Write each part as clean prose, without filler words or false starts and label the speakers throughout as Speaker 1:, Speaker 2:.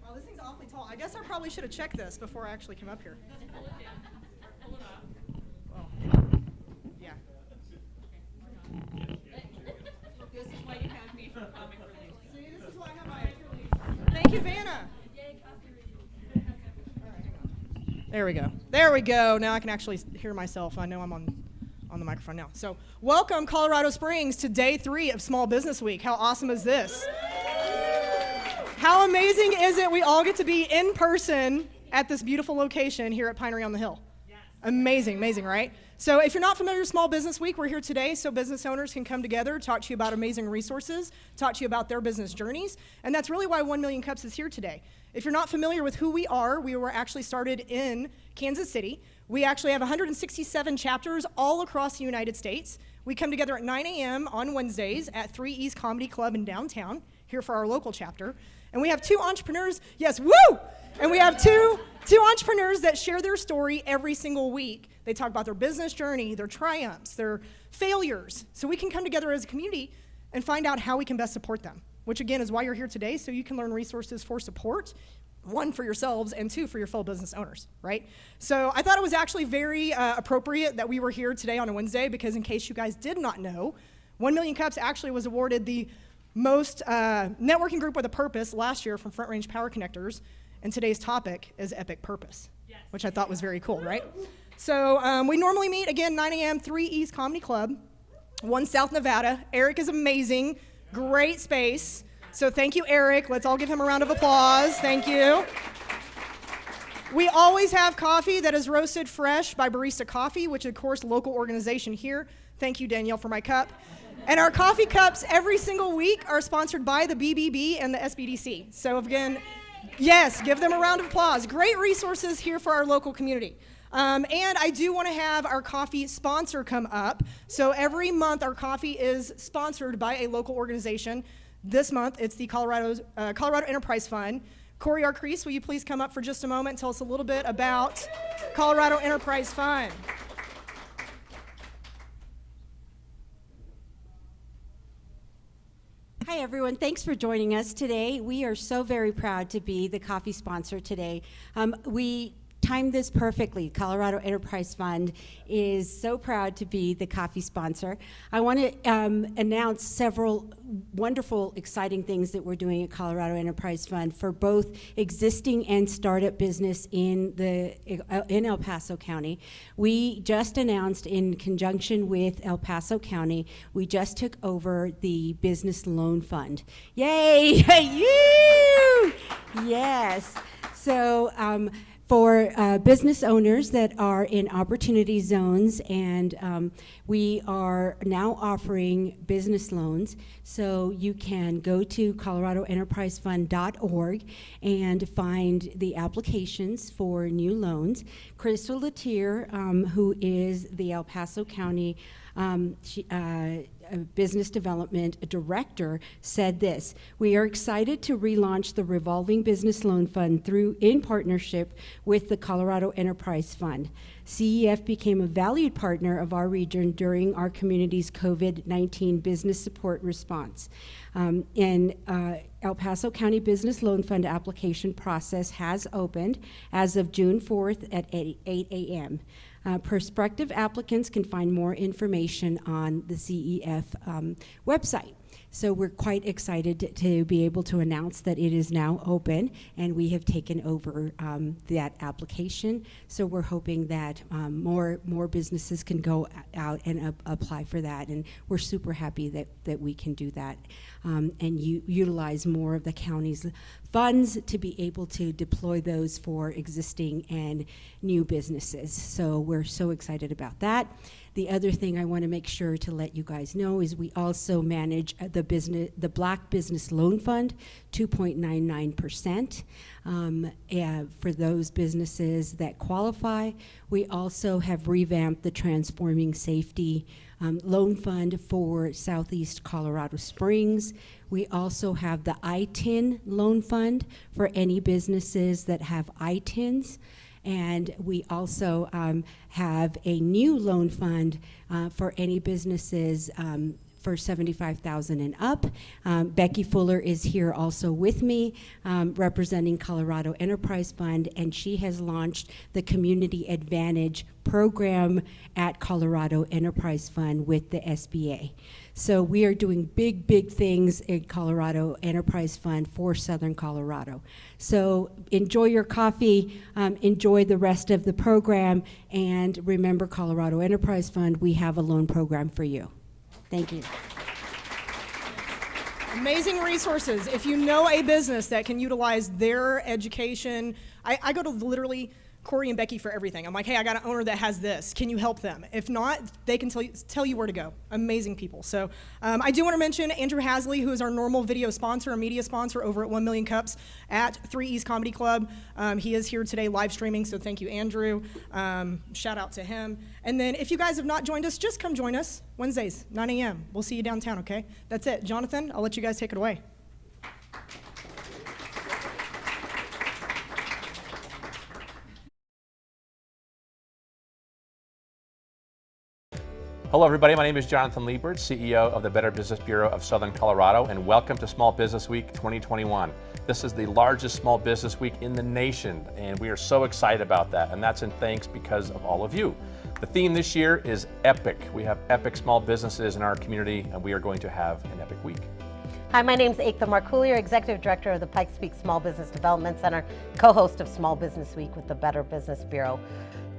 Speaker 1: Wow, this thing's awfully tall. I guess I probably should have checked this before I actually came up here.
Speaker 2: Just pull it down. Or pull it off.
Speaker 1: Well, yeah.
Speaker 2: This is why you have me for comic relief.
Speaker 1: See, this is why I have my... Thank you, Vanna. There we go. There we go. Now I can actually hear myself. I know I'm on the microphone now. So welcome, Colorado Springs, to day 3 of Small Business Week. How awesome is this? How amazing is it we all get to be in person at this beautiful location here at Pinery on the Hill? Yes. Amazing, amazing, right? So if you're not familiar with Small Business Week, we're here today so business owners can come together, talk to you about amazing resources, talk to you about their business journeys, and that's really why 1 Million Cups is here today. If you're not familiar with who we were actually started in Kansas City. We actually have 167 chapters all across the United States. We come together at 9 a.m. on Wednesdays at 3 East Comedy Club in downtown, here for our local chapter. And we have 2 entrepreneurs, yes, woo! And we have two entrepreneurs that share their story every single week. They talk about their business journey, their triumphs, their failures. So we can come together as a community and find out how we can best support them, which again is why you're here today, so you can learn resources for support one, for yourselves, and two, for your fellow business owners, right? So I thought it was actually very appropriate that we were here today on a Wednesday, because in case you guys did not know, 1 Million Cups actually was awarded the most networking group with a purpose last year from Front Range Power Connectors, and today's topic is Epic Purpose, which I thought was very cool, right? So we normally meet, again, 9 a.m., 3 East Comedy Club, 1 South Nevada. Eric is amazing, great space. So thank you, Eric. Let's all give him a round of applause. Thank you. We always have coffee that is roasted fresh by Barista Coffee, which is, of course, local organization here. Thank you, Danielle, for my cup. And our coffee cups every single week are sponsored by the BBB and the SBDC. So again, yes, give them a round of applause. Great resources here for our local community. And I do want to have our coffee sponsor come up. So every month our coffee is sponsored by a local organization. This month it's the Colorado Enterprise Fund. Corey Arcrease, will you please come up for just a moment and tell us a little bit about Colorado Enterprise Fund?
Speaker 3: Hi, everyone. Thanks for joining us today. We are so very proud to be the coffee sponsor today. We timed this perfectly. Colorado Enterprise Fund is so proud to be the coffee sponsor. I want to announce several wonderful, exciting things that we're doing at Colorado Enterprise Fund for both existing and startup business in El Paso County. We just announced, in conjunction with El Paso County, we just took over the Business Loan Fund. Yay! You! Yes. So, for business owners that are in opportunity zones, and we are now offering business loans. So you can go to coloradoenterprisefund.org and find the applications for new loans. Crystal Latier, who is the El Paso County Business Development Director, said this: "We are excited to relaunch the Revolving Business Loan Fund in partnership with the Colorado Enterprise Fund. CEF became a valued partner of our region during our community's COVID-19 business support response. El Paso County Business Loan Fund application process has opened as of June 4th at 8 a.m. Prospective applicants can find more information on the CEF website." So we're quite excited to be able to announce that it is now open, and we have taken over that application. So we're hoping that more businesses can go out and apply for that, and we're super happy that we can do that and utilize more of the county's funds to be able to deploy those for existing and new businesses. So we're so excited about that. The other thing I want to make sure to let you guys know is we also manage the Black Business Loan Fund, 2.99%. For those businesses that qualify. We also have revamped the Transforming Safety Loan Fund for Southeast Colorado Springs. We also have the ITIN Loan Fund for any businesses that have ITINs. And we also have a new loan fund for any businesses for $75,000 and up. Becky Fuller is here also with me, representing Colorado Enterprise Fund, and she has launched the Community Advantage program at Colorado Enterprise Fund with the SBA. So we are doing big, big things in Colorado Enterprise Fund for Southern Colorado. So enjoy your coffee, enjoy the rest of the program, and remember, Colorado Enterprise Fund, we have a loan program for you. Thank you.
Speaker 1: Amazing resources. If you know a business that can utilize their education, I go to literally Corey and Becky for everything. I'm like, hey, I got an owner that has this. Can you help them? If not, they can tell you where to go. Amazing people. So I do want to mention Andrew Hasley, who is our normal video sponsor, a media sponsor over at 1 Million Cups at 3 East Comedy Club. He is here today live streaming, so thank you, Andrew. Shout out to him. And then if you guys have not joined us, just come join us Wednesdays, 9 a.m. We'll see you downtown, okay? That's it. Jonathan, I'll let you guys take it away.
Speaker 4: Hello everybody, my name is Jonathan Liebert, CEO of the Better Business Bureau of Southern Colorado, and welcome to Small Business Week 2021. This is the largest small business week in the nation, and we are so excited about that, and that's in thanks because of all of you. The theme this year is epic. We have epic small businesses in our community, and we are going to have an epic week.
Speaker 5: Hi, my name is Ekta Markulier, Executive Director of the Pikes Small Business Development Center, co-host of Small Business Week with the Better Business Bureau.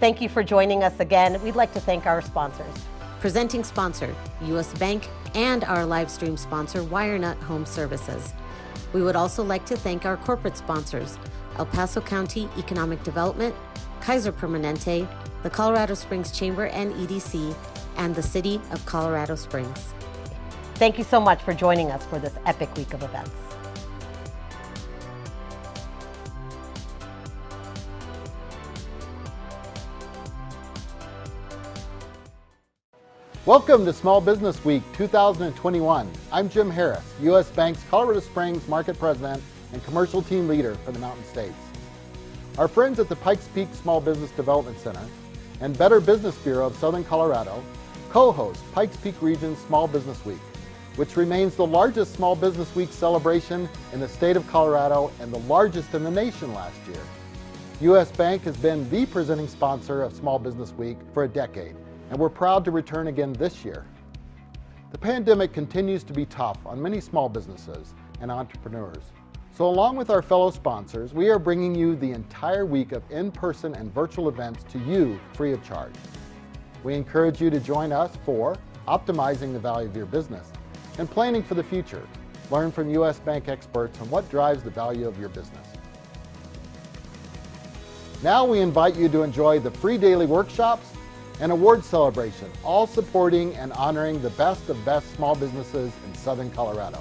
Speaker 5: Thank you for joining us again. We'd like to thank our sponsors. Presenting sponsor, U.S. Bank, and our live stream sponsor, WireNut Home Services. We would also like to thank our corporate sponsors, El Paso County Economic Development, Kaiser Permanente, the Colorado Springs Chamber and EDC, and the City of Colorado Springs. Thank you so much for joining us for this epic week of events.
Speaker 6: Welcome to Small Business Week 2021. I'm Jim Harris, U.S. Bank's Colorado Springs Market President and Commercial Team Leader for the Mountain States. Our friends at the Pikes Peak Small Business Development Center and Better Business Bureau of Southern Colorado co-host Pikes Peak Region's Small Business Week, which remains the largest Small Business Week celebration in the state of Colorado and the largest in the nation last year. U.S. Bank has been the presenting sponsor of Small Business Week for a decade, and we're proud to return again this year. The pandemic continues to be tough on many small businesses and entrepreneurs. So along with our fellow sponsors, we are bringing you the entire week of in-person and virtual events to you free of charge. We encourage you to join us for optimizing the value of your business and planning for the future. Learn from U.S. Bank experts on what drives the value of your business. Now we invite you to enjoy the free daily workshops and award celebration, all supporting and honoring the best of best small businesses in Southern Colorado.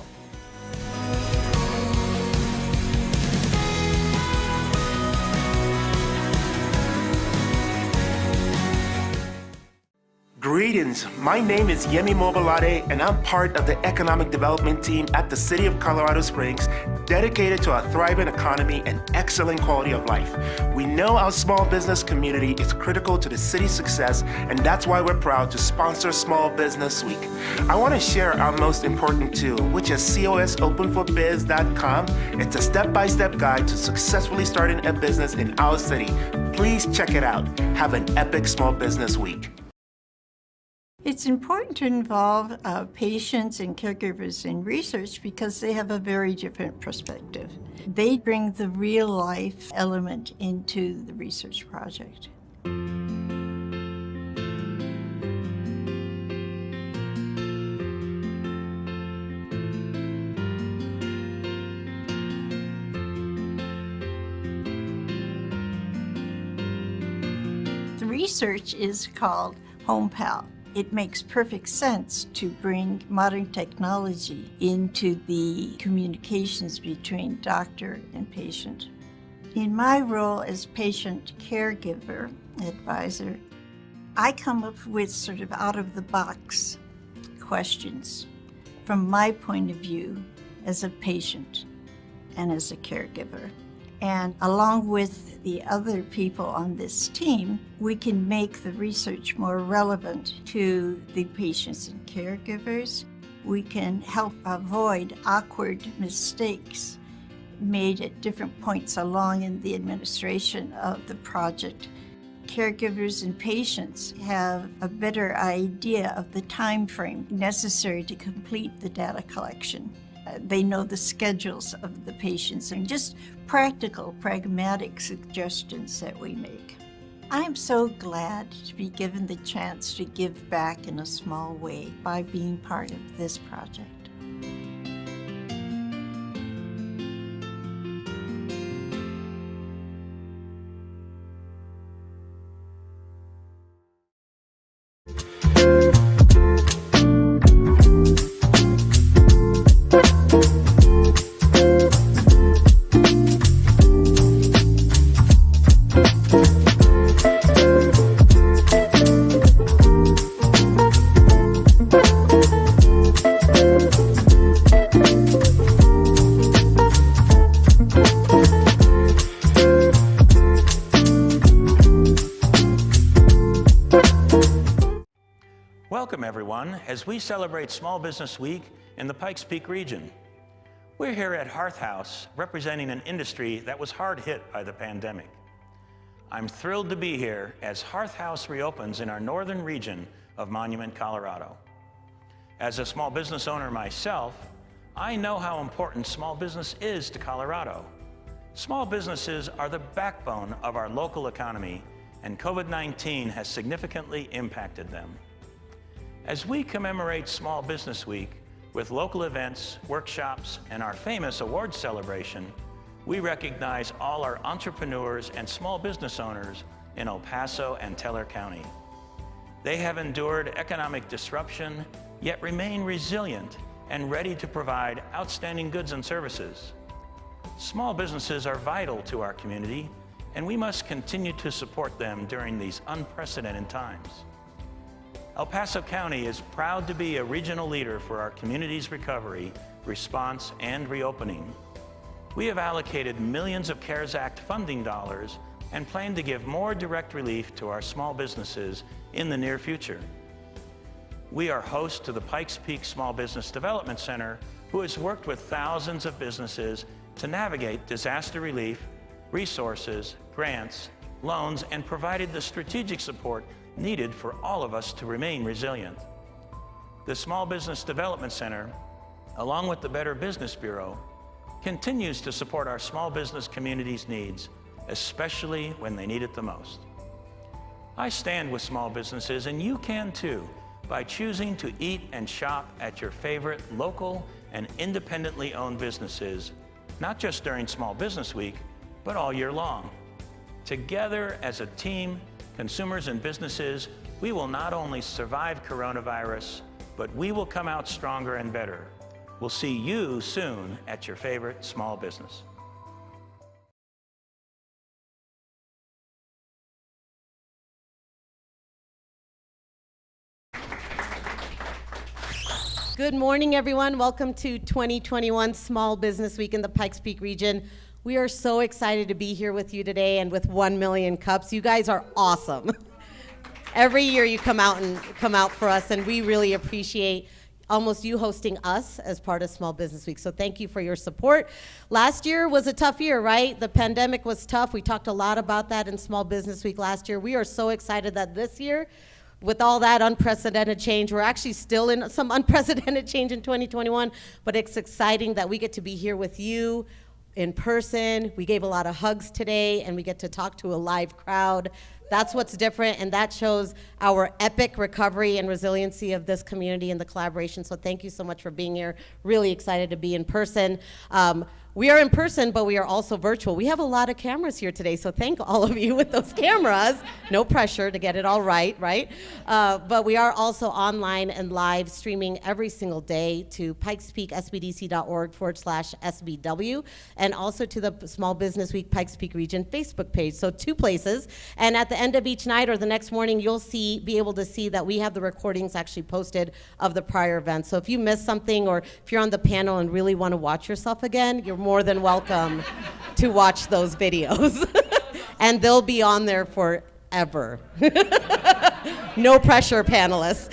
Speaker 7: Greetings, my name is Yemi Mobolade and I'm part of the economic development team at the City of Colorado Springs, dedicated to a thriving economy and excellent quality of life. We know our small business community is critical to the city's success, and that's why we're proud to sponsor Small Business Week. I want to share our most important tool, which is cosopenforbiz.com. It's a step-by-step guide to successfully starting a business in our city. Please check it out. Have an epic Small Business Week.
Speaker 8: It's important to involve patients and caregivers in research because they have a very different perspective. They bring the real life element into the research project. The research is called HomePal. It makes perfect sense to bring modern technology into the communications between doctor and patient. In my role as patient caregiver advisor, I come up with sort of out-of-the-box questions from my point of view as a patient and as a caregiver. And along with the other people on this team, we can make the research more relevant to the patients and caregivers. We can help avoid awkward mistakes made at different points along in the administration of the project. Caregivers and patients have a better idea of the time frame necessary to complete the data collection. They know the schedules of the patients and just practical, pragmatic suggestions that we make. I am so glad to be given the chance to give back in a small way by being part of this project.
Speaker 9: Welcome, everyone, as we celebrate Small Business Week in the Pikes Peak region. We're here at Hearth House, representing an industry that was hard hit by the pandemic. I'm thrilled to be here as Hearth House reopens in our northern region of Monument, Colorado. As a small business owner myself, I know how important small business is to Colorado. Small businesses are the backbone of our local economy, and COVID-19 has significantly impacted them. As we commemorate Small Business Week with local events, workshops, and our famous awards celebration, we recognize all our entrepreneurs and small business owners in El Paso and Teller County. They have endured economic disruption, yet remain resilient and ready to provide outstanding goods and services. Small businesses are vital to our community, and we must continue to support them during these unprecedented times. El Paso County is proud to be a regional leader for our community's recovery, response, and reopening. We have allocated millions of CARES Act funding dollars and plan to give more direct relief to our small businesses in the near future. We are host to the Pikes Peak Small Business Development Center, who has worked with thousands of businesses to navigate disaster relief, resources, grants, loans, and provided the strategic support needed for all of us to remain resilient. The Small Business Development Center, along with the Better Business Bureau, continues to support our small business community's needs, especially when they need it the most. I stand with small businesses, and you can too, by choosing to eat and shop at your favorite local and independently owned businesses, not just during Small Business Week, but all year long. Together as a team, consumers and businesses, we will not only survive coronavirus, but we will come out stronger and better. We'll see you soon at your favorite small business.
Speaker 5: Good morning, everyone. Welcome to 2021 Small Business Week in the Pikes Peak region. We are so excited to be here with you today and with 1 million cups. You guys are awesome. Every year you come out for us, and we really appreciate almost you hosting us as part of Small Business Week. So thank you for your support. Last year was a tough year, right? The pandemic was tough. We talked a lot about that in Small Business Week last year. We are so excited that this year, with all that unprecedented change, we're actually still in some unprecedented change in 2021, but it's exciting that we get to be here with you in person. We gave a lot of hugs today, and we get to talk to a live crowd. That's what's different, and that shows our epic recovery and resiliency of this community and the collaboration. So thank you so much for being here. Really excited to be in person. We are in person, but we are also virtual. We have a lot of cameras here today, so thank all of you with those cameras. No pressure to get it all right? But we are also online and live streaming every single day to pikespeaksbdc.org/SBW, and also to the Small Business Week Pikes Peak Region Facebook page. So 2 places. And at the end of each night or the next morning, you'll be able to see that we have the recordings actually posted of the prior events. So if you missed something, or if you're on the panel and really want to watch yourself again, you're more than welcome to watch those videos. And they'll be on there forever. No pressure, panelists.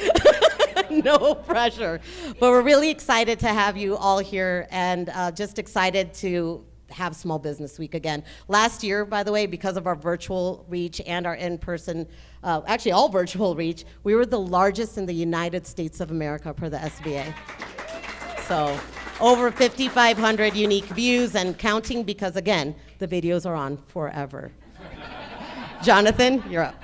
Speaker 5: No pressure. But we're really excited to have you all here, and just excited to have Small Business Week again. Last year, by the way, because of our virtual reach and our in-person, actually all virtual reach, we were the largest in the United States of America per the SBA. So over 5,500 unique views and counting, because again, the videos are on forever. Jonathan, you're up.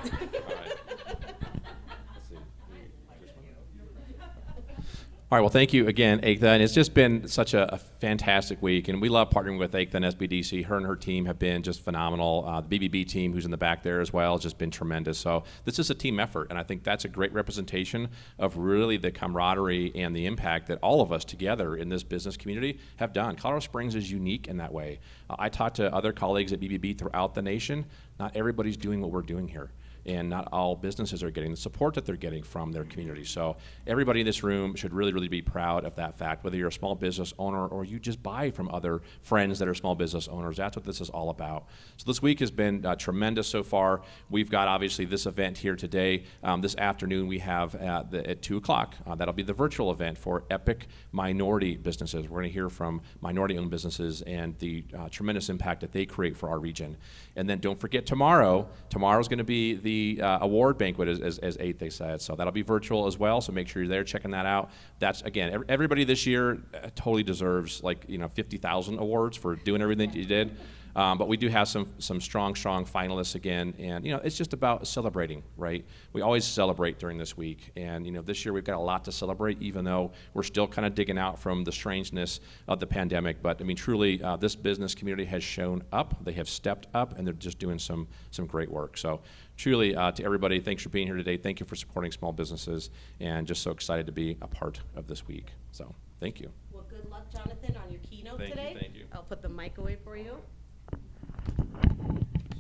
Speaker 4: All right, well, thank you again, Aitha, and it's just been such a fantastic week, and we love partnering with Aitha and SBDC. Her and her team have been just phenomenal. The BBB team, who's in the back there as well, has just been tremendous. So this is a team effort, and I think that's a great representation of really the camaraderie and the impact that all of us together in this business community have done. Colorado Springs is unique in that way. I talked to other colleagues at BBB throughout the nation. Not everybody's doing what we're doing here. and not all businesses are getting the support that they're getting from their community. So everybody in this room should really, really be proud of that fact, whether you're a small business owner or you just buy from other friends that are small business owners. That's what this is all about. So this week has been tremendous so far. We've got obviously this event here today. This afternoon we have at 2 o'clock. That'll be the virtual event for Epic minority businesses. We're going to hear from minority-owned businesses and the tremendous impact that they create for our region. And then don't forget tomorrow's going to be the award banquet, as 8 they said. So that'll be virtual as well, so make sure you're there checking that out. That's, again, everybody this year totally deserves 50,000 awards for doing everything that you did. But we do have some strong finalists again, and it's just about celebrating, right? We always celebrate during this week, and this year we've got a lot to celebrate, even though we're still kind of digging out from the strangeness of the pandemic. But I mean, truly, this business community has shown up. They have stepped up, and they're just doing some great work. So truly, to everybody, thanks for being here today. Thank you for supporting small businesses, and just so excited to be a part of this week. So thank you.
Speaker 5: Well, good luck, Jonathan, on your keynote today.
Speaker 4: Thank you.
Speaker 5: I'll put the mic away for you.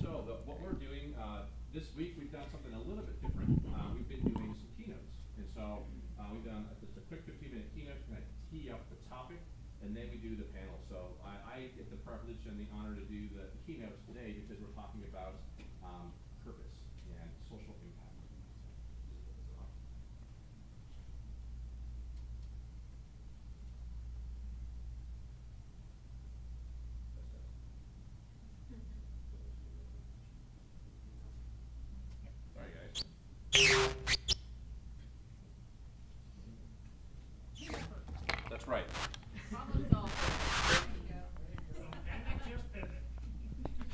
Speaker 4: So what we're doing this week, we've done something a little bit different. We've been doing some keynotes, and so we've done just a quick 15-minute keynote to kind of tee up the topic, and then we do the panel. So I get the privilege and the honor to do the keynotes today because we're talking about purpose and social impact. That's right.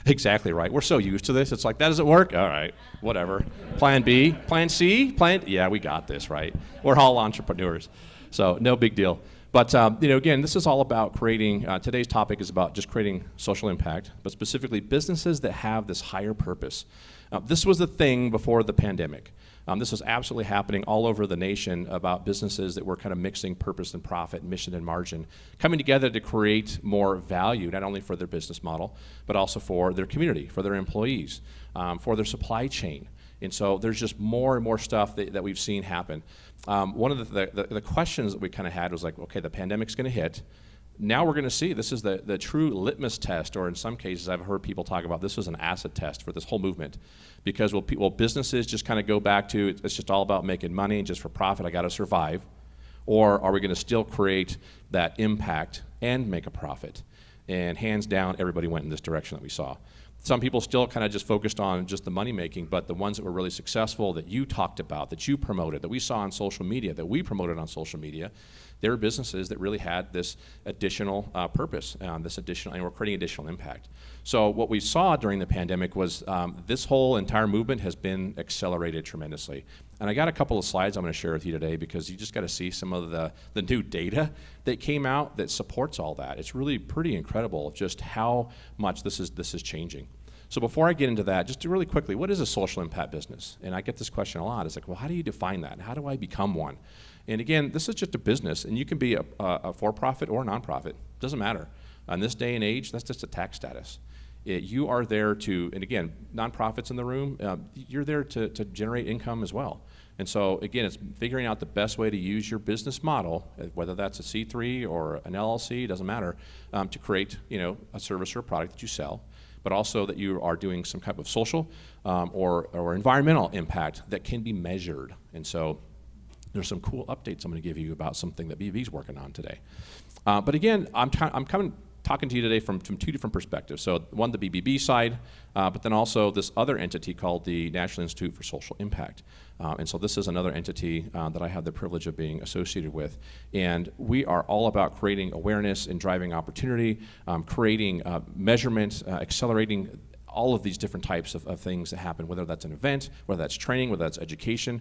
Speaker 4: Exactly right. We're so used to this. It's like, that doesn't work? All right, whatever. Plan B, plan C, yeah, we got this, right? We're all entrepreneurs, so no big deal. But again, this is all about creating, today's topic is about just creating social impact, but specifically businesses that have this higher purpose. This was the thing before the pandemic. This was absolutely happening all over the nation about businesses that were kind of mixing purpose and profit, mission and margin, coming together to create more value, not only for their business model, but also for their community, for their employees, for their supply chain. And so there's just more and more stuff that we've seen happen. One of the questions that we kind of had was like, okay, the pandemic's going to hit. Now we're going to see, this is the true litmus test, or in some cases I've heard people talk about this was an acid test for this whole movement. Because will businesses just kind of go back to, it's just all about making money and just for profit, I got to survive? Or are we going to still create that impact and make a profit? And hands down, everybody went in this direction that we saw. Some people still kind of just focused on just the money making, but the ones that were really successful, that you talked about, that you promoted, that we saw on social media, that we promoted on social media, there were businesses that really had this additional purpose, and we're creating additional impact. So what we saw during the pandemic was this whole entire movement has been accelerated tremendously. And I got a couple of slides I'm going to share with you today because you just got to see some of the new data that came out that supports all that. It's really pretty incredible just how much this is changing. So before I get into that, just really quickly, what is a social impact business? And I get this question a lot. It's like, well, how do you define that? How do I become one? And again, this is just a business, and you can be a for-profit or a nonprofit. Doesn't matter. In this day and age, that's just a tax status. You are there to, and again, nonprofits in the room, you're there to generate income as well. And so again, it's figuring out the best way to use your business model, whether that's a C3 or an LLC, doesn't matter, to create a service or a product that you sell, but also that you are doing some type of social or environmental impact that can be measured. And so there's some cool updates I'm going to give you about something that BV's working on today. But again, I'm talking to you today from two different perspectives. So one, the BBB side, but then also this other entity called the National Institute for Social Impact. And so this is another entity that I have the privilege of being associated with. And we are all about creating awareness and driving opportunity, creating measurement, accelerating all of these different types of things that happen, whether that's an event, whether that's training, whether that's education.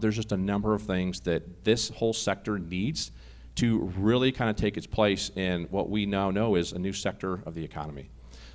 Speaker 4: There's just a number of things that this whole sector needs to really kind of take its place in what we now know is a new sector of the economy.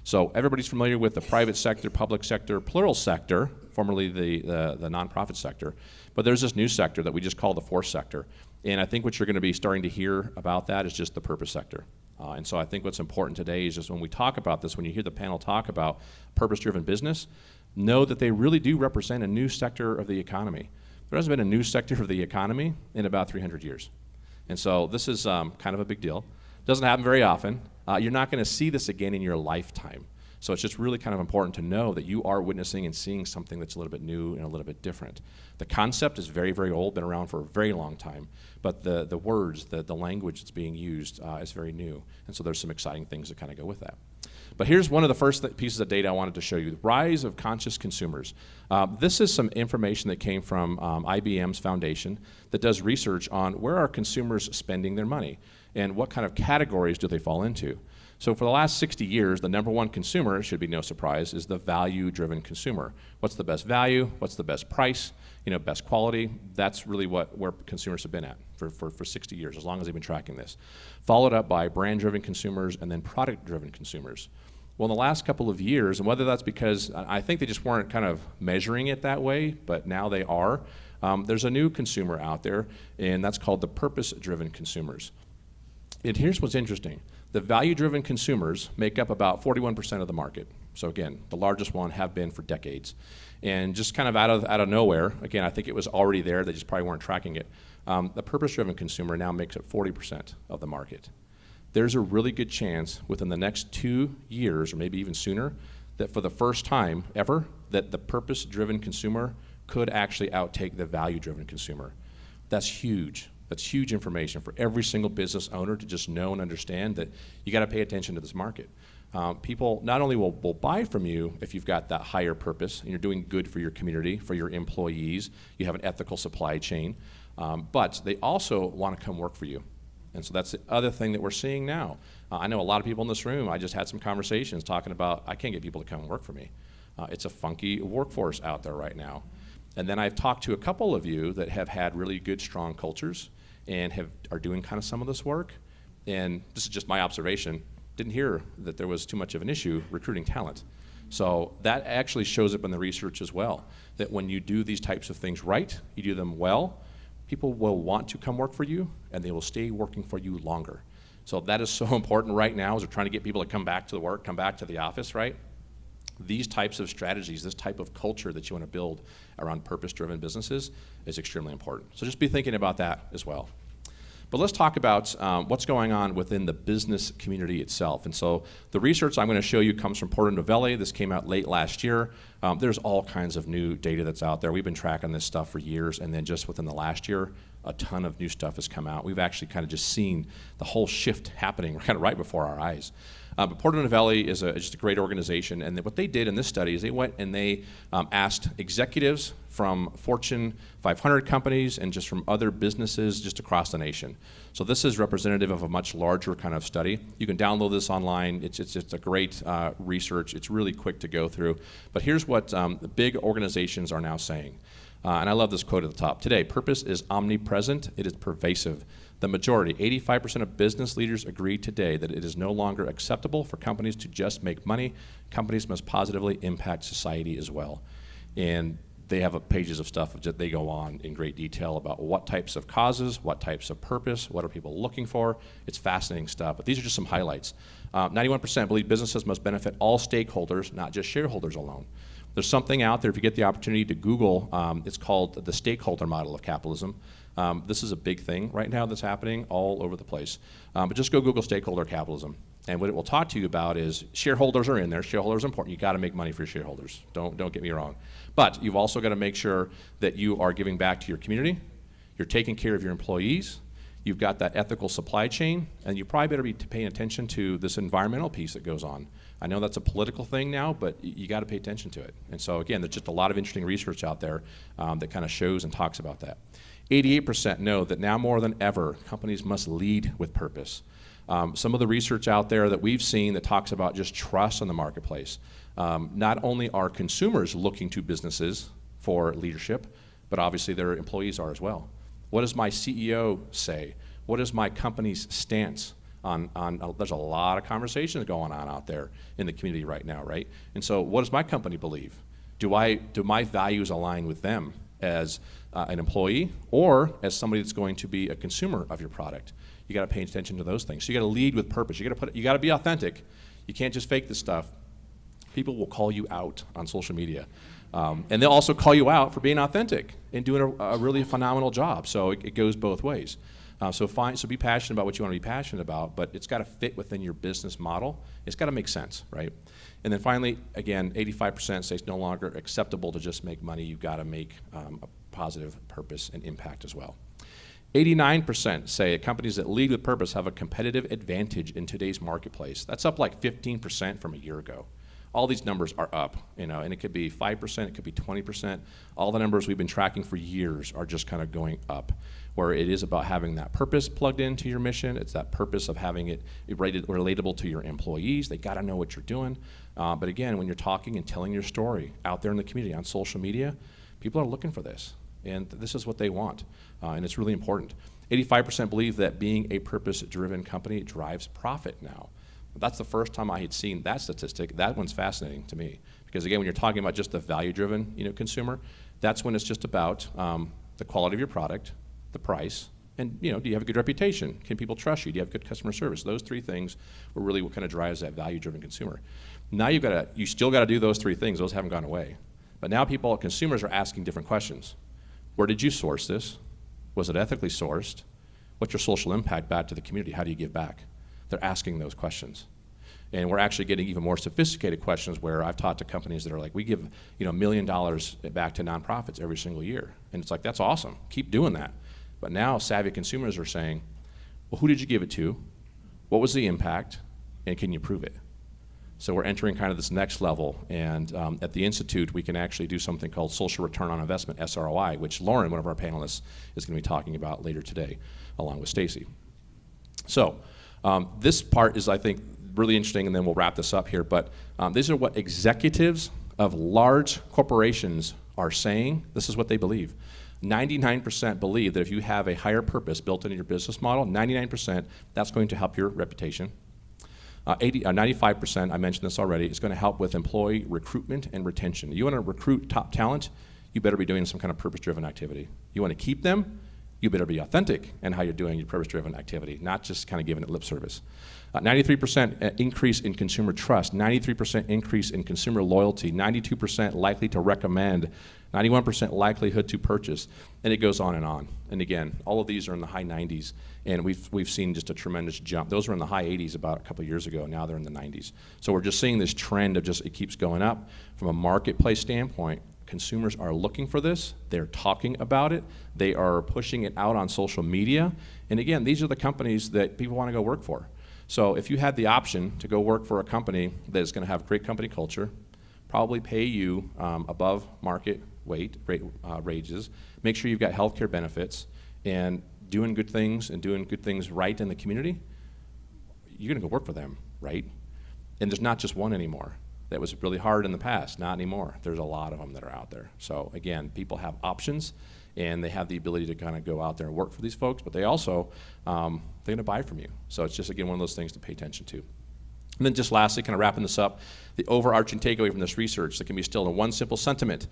Speaker 4: So everybody's familiar with the private sector, public sector, plural sector, formerly the nonprofit sector, but there's this new sector that we just call the fourth sector. And I think what you're going to be starting to hear about that is just the purpose sector. And so I think what's important today is just when we talk about this, when you hear the panel talk about purpose-driven business, know that they really do represent a new sector of the economy. There hasn't been a new sector of the economy in about 300 years. And so this is kind of a big deal. Doesn't happen very often. You're not going to see this again in your lifetime. So it's just really kind of important to know that you are witnessing and seeing something that's a little bit new and a little bit different. The concept is very, very old, been around for a very long time, but the words, the language that's being used is very new. And so there's some exciting things that kind of go with that. But here's one of the first pieces of data I wanted to show you, the rise of conscious consumers. This is some information that came from IBM's foundation that does research on where are consumers spending their money and what kind of categories do they fall into. So for the last 60 years, the number one consumer, should be no surprise, is the value-driven consumer. What's the best value? What's the best price? Best quality? That's really where consumers have been at for 60 years, as long as they've been tracking this. Followed up by brand-driven consumers and then product-driven consumers. Well, in the last couple of years, and whether that's because I think they just weren't kind of measuring it that way, but now they are, there's a new consumer out there, and that's called the purpose-driven consumers. And here's what's interesting. The value-driven consumers make up about 41% of the market. So again, the largest one, have been for decades. And just kind of out of nowhere, again, I think it was already there, they just probably weren't tracking it. The purpose-driven consumer now makes up 40% of the market. There's a really good chance within the next 2 years, or maybe even sooner, that for the first time ever, that the purpose-driven consumer could actually outtake the value-driven consumer. That's huge. That's huge information for every single business owner to just know and understand that you got to pay attention to this market. People not only will buy from you if you've got that higher purpose and you're doing good for your community, for your employees, you have an ethical supply chain, but they also want to come work for you. And so that's the other thing that we're seeing now. I know a lot of people in this room, I just had some conversations talking about, I can't get people to come and work for me. It's a funky workforce out there right now. And then I've talked to a couple of you that have had really good, strong cultures and are doing kind of some of this work. And this is just my observation. Didn't hear that there was too much of an issue recruiting talent. So that actually shows up in the research as well, that when you do these types of things right, you do them well, people will want to come work for you and they will stay working for you longer. So that is so important right now as we're trying to get people to come back to the work, come back to the office, right? These types of strategies, this type of culture that you want to build around purpose-driven businesses is extremely important. So just be thinking about that as well. But let's talk about what's going on within the business community itself. And so the research I'm going to show you comes from Porter Novelli. This came out late last year. There's all kinds of new data that's out there. We've been tracking this stuff for years, and then just within the last year, a ton of new stuff has come out. We've actually kind of just seen the whole shift happening kind of right before our eyes. But Porter Novelli is just a great organization, and what they did in this study is they went and they asked executives from Fortune 500 companies and just from other businesses just across the nation. So this is representative of a much larger kind of study. You can download this online. It's a great research. It's really quick to go through. But here's what the big organizations are now saying. And I love this quote at the top. Today, purpose is omnipresent. It is pervasive. The majority, 85% of business leaders agree today that it is no longer acceptable for companies to just make money. Companies must positively impact society as well. And they have pages of stuff that they go on in great detail about what types of causes, what types of purpose, what are people looking for. It's fascinating stuff, but these are just some highlights. 91% believe businesses must benefit all stakeholders, not just shareholders alone. There's something out there, if you get the opportunity to Google, it's called the stakeholder model of capitalism. This is a big thing right now that's happening all over the place. But just go Google stakeholder capitalism. And what it will talk to you about is shareholders are in there. Shareholders are important. You got to make money for your shareholders. Don't get me wrong. But you've also got to make sure that you are giving back to your community. You're taking care of your employees. You've got that ethical supply chain. And you probably better be paying attention to this environmental piece that goes on. I know that's a political thing now, but you got to pay attention to it. And so again, there's just a lot of interesting research out there that kind of shows and talks about that. 88% know that now more than ever, companies must lead with purpose. Some of the research out there that we've seen that talks about just trust in the marketplace. Not only are consumers looking to businesses for leadership, but obviously their employees are as well. What does my CEO say? What is my company's stance on there's a lot of conversations going on out there in the community right now, right? And so what does my company believe? Do my values align with them as an employee or as somebody that's going to be a consumer of your product? You got to pay attention to those things. So you got to lead with purpose. You got to be authentic. You can't just fake this stuff. People will call you out on social media. And they'll also call you out for being authentic and doing a really phenomenal job. So it goes both ways. So be passionate about what you want to be passionate about, but it's got to fit within your business model. It's got to make sense, right? And then finally, again, 85% say it's no longer acceptable to just make money. You've got to make a positive purpose and impact as well. 89% say companies that lead with purpose have a competitive advantage in today's marketplace. That's up like 15% from a year ago. All these numbers are up, and it could be 5%, it could be 20%. All the numbers we've been tracking for years are just kind of going up, where it is about having that purpose plugged into your mission. It's that purpose of having it relatable to your employees. They got to know what you're doing. But again, when you're talking and telling your story out there in the community on social media, people are looking for this, and this is what they want, and it's really important. 85% believe that being a purpose-driven company drives profit now. That's the first time I had seen that statistic. That one's fascinating to me, because again, when you're talking about just the value-driven, consumer, that's when it's just about the quality of your product, the price, and do you have a good reputation? Can people trust you? Do you have good customer service? Those three things were really what kind of drives that value-driven consumer. Now you still got to do those three things. Those haven't gone away, but now consumers are asking different questions. Where did you source this? Was it ethically sourced? What's your social impact back to the community? How do you give back? They're asking those questions. And we're actually getting even more sophisticated questions, where I've talked to companies that are like, we give $1 million back to nonprofits every single year. And it's like, that's awesome. Keep doing that. But now savvy consumers are saying, well, who did you give it to? What was the impact? And can you prove it? So we're entering kind of this next level. And at the Institute, we can actually do something called social return on investment, SROI, which Lauren, one of our panelists, is going to be talking about later today, along with Stacy. So this part is, I think, really interesting, and then we'll wrap this up here. But these are what executives of large corporations are saying. This is what they believe. 99% believe that if you have a higher purpose built into your business model, 99%, that's going to help your reputation. 95%, I mentioned this already, is going to help with employee recruitment and retention. You want to recruit top talent, you better be doing some kind of purpose-driven activity. You want to keep them, you better be authentic in how you're doing your purpose-driven activity, not just kind of giving it lip service. 93% increase in consumer trust, 93% increase in consumer loyalty, 92% likely to recommend, 91% likelihood to purchase, and it goes on and on. And again, all of these are in the high 90s, and we've seen just a tremendous jump. Those were in the high 80s about a couple of years ago. Now they're in the 90s. So we're just seeing this trend of it keeps going up. From a marketplace standpoint, consumers are looking for this. They're talking about it. They are pushing it out on social media. And again, these are the companies that people want to go work for. So if you had the option to go work for a company that is going to have great company culture, probably pay you above market wages, make sure you've got healthcare benefits, and doing good things right in the community, you're going to go work for them, right? And there's not just one anymore. That was really hard in the past, not anymore. There's a lot of them that are out there. So again, people have options, and they have the ability to kind of go out there and work for these folks, but they also, they're going to buy from you. So it's just, again, one of those things to pay attention to. And then just lastly, kind of wrapping this up, the overarching takeaway from this research that can be distilled in one simple sentiment: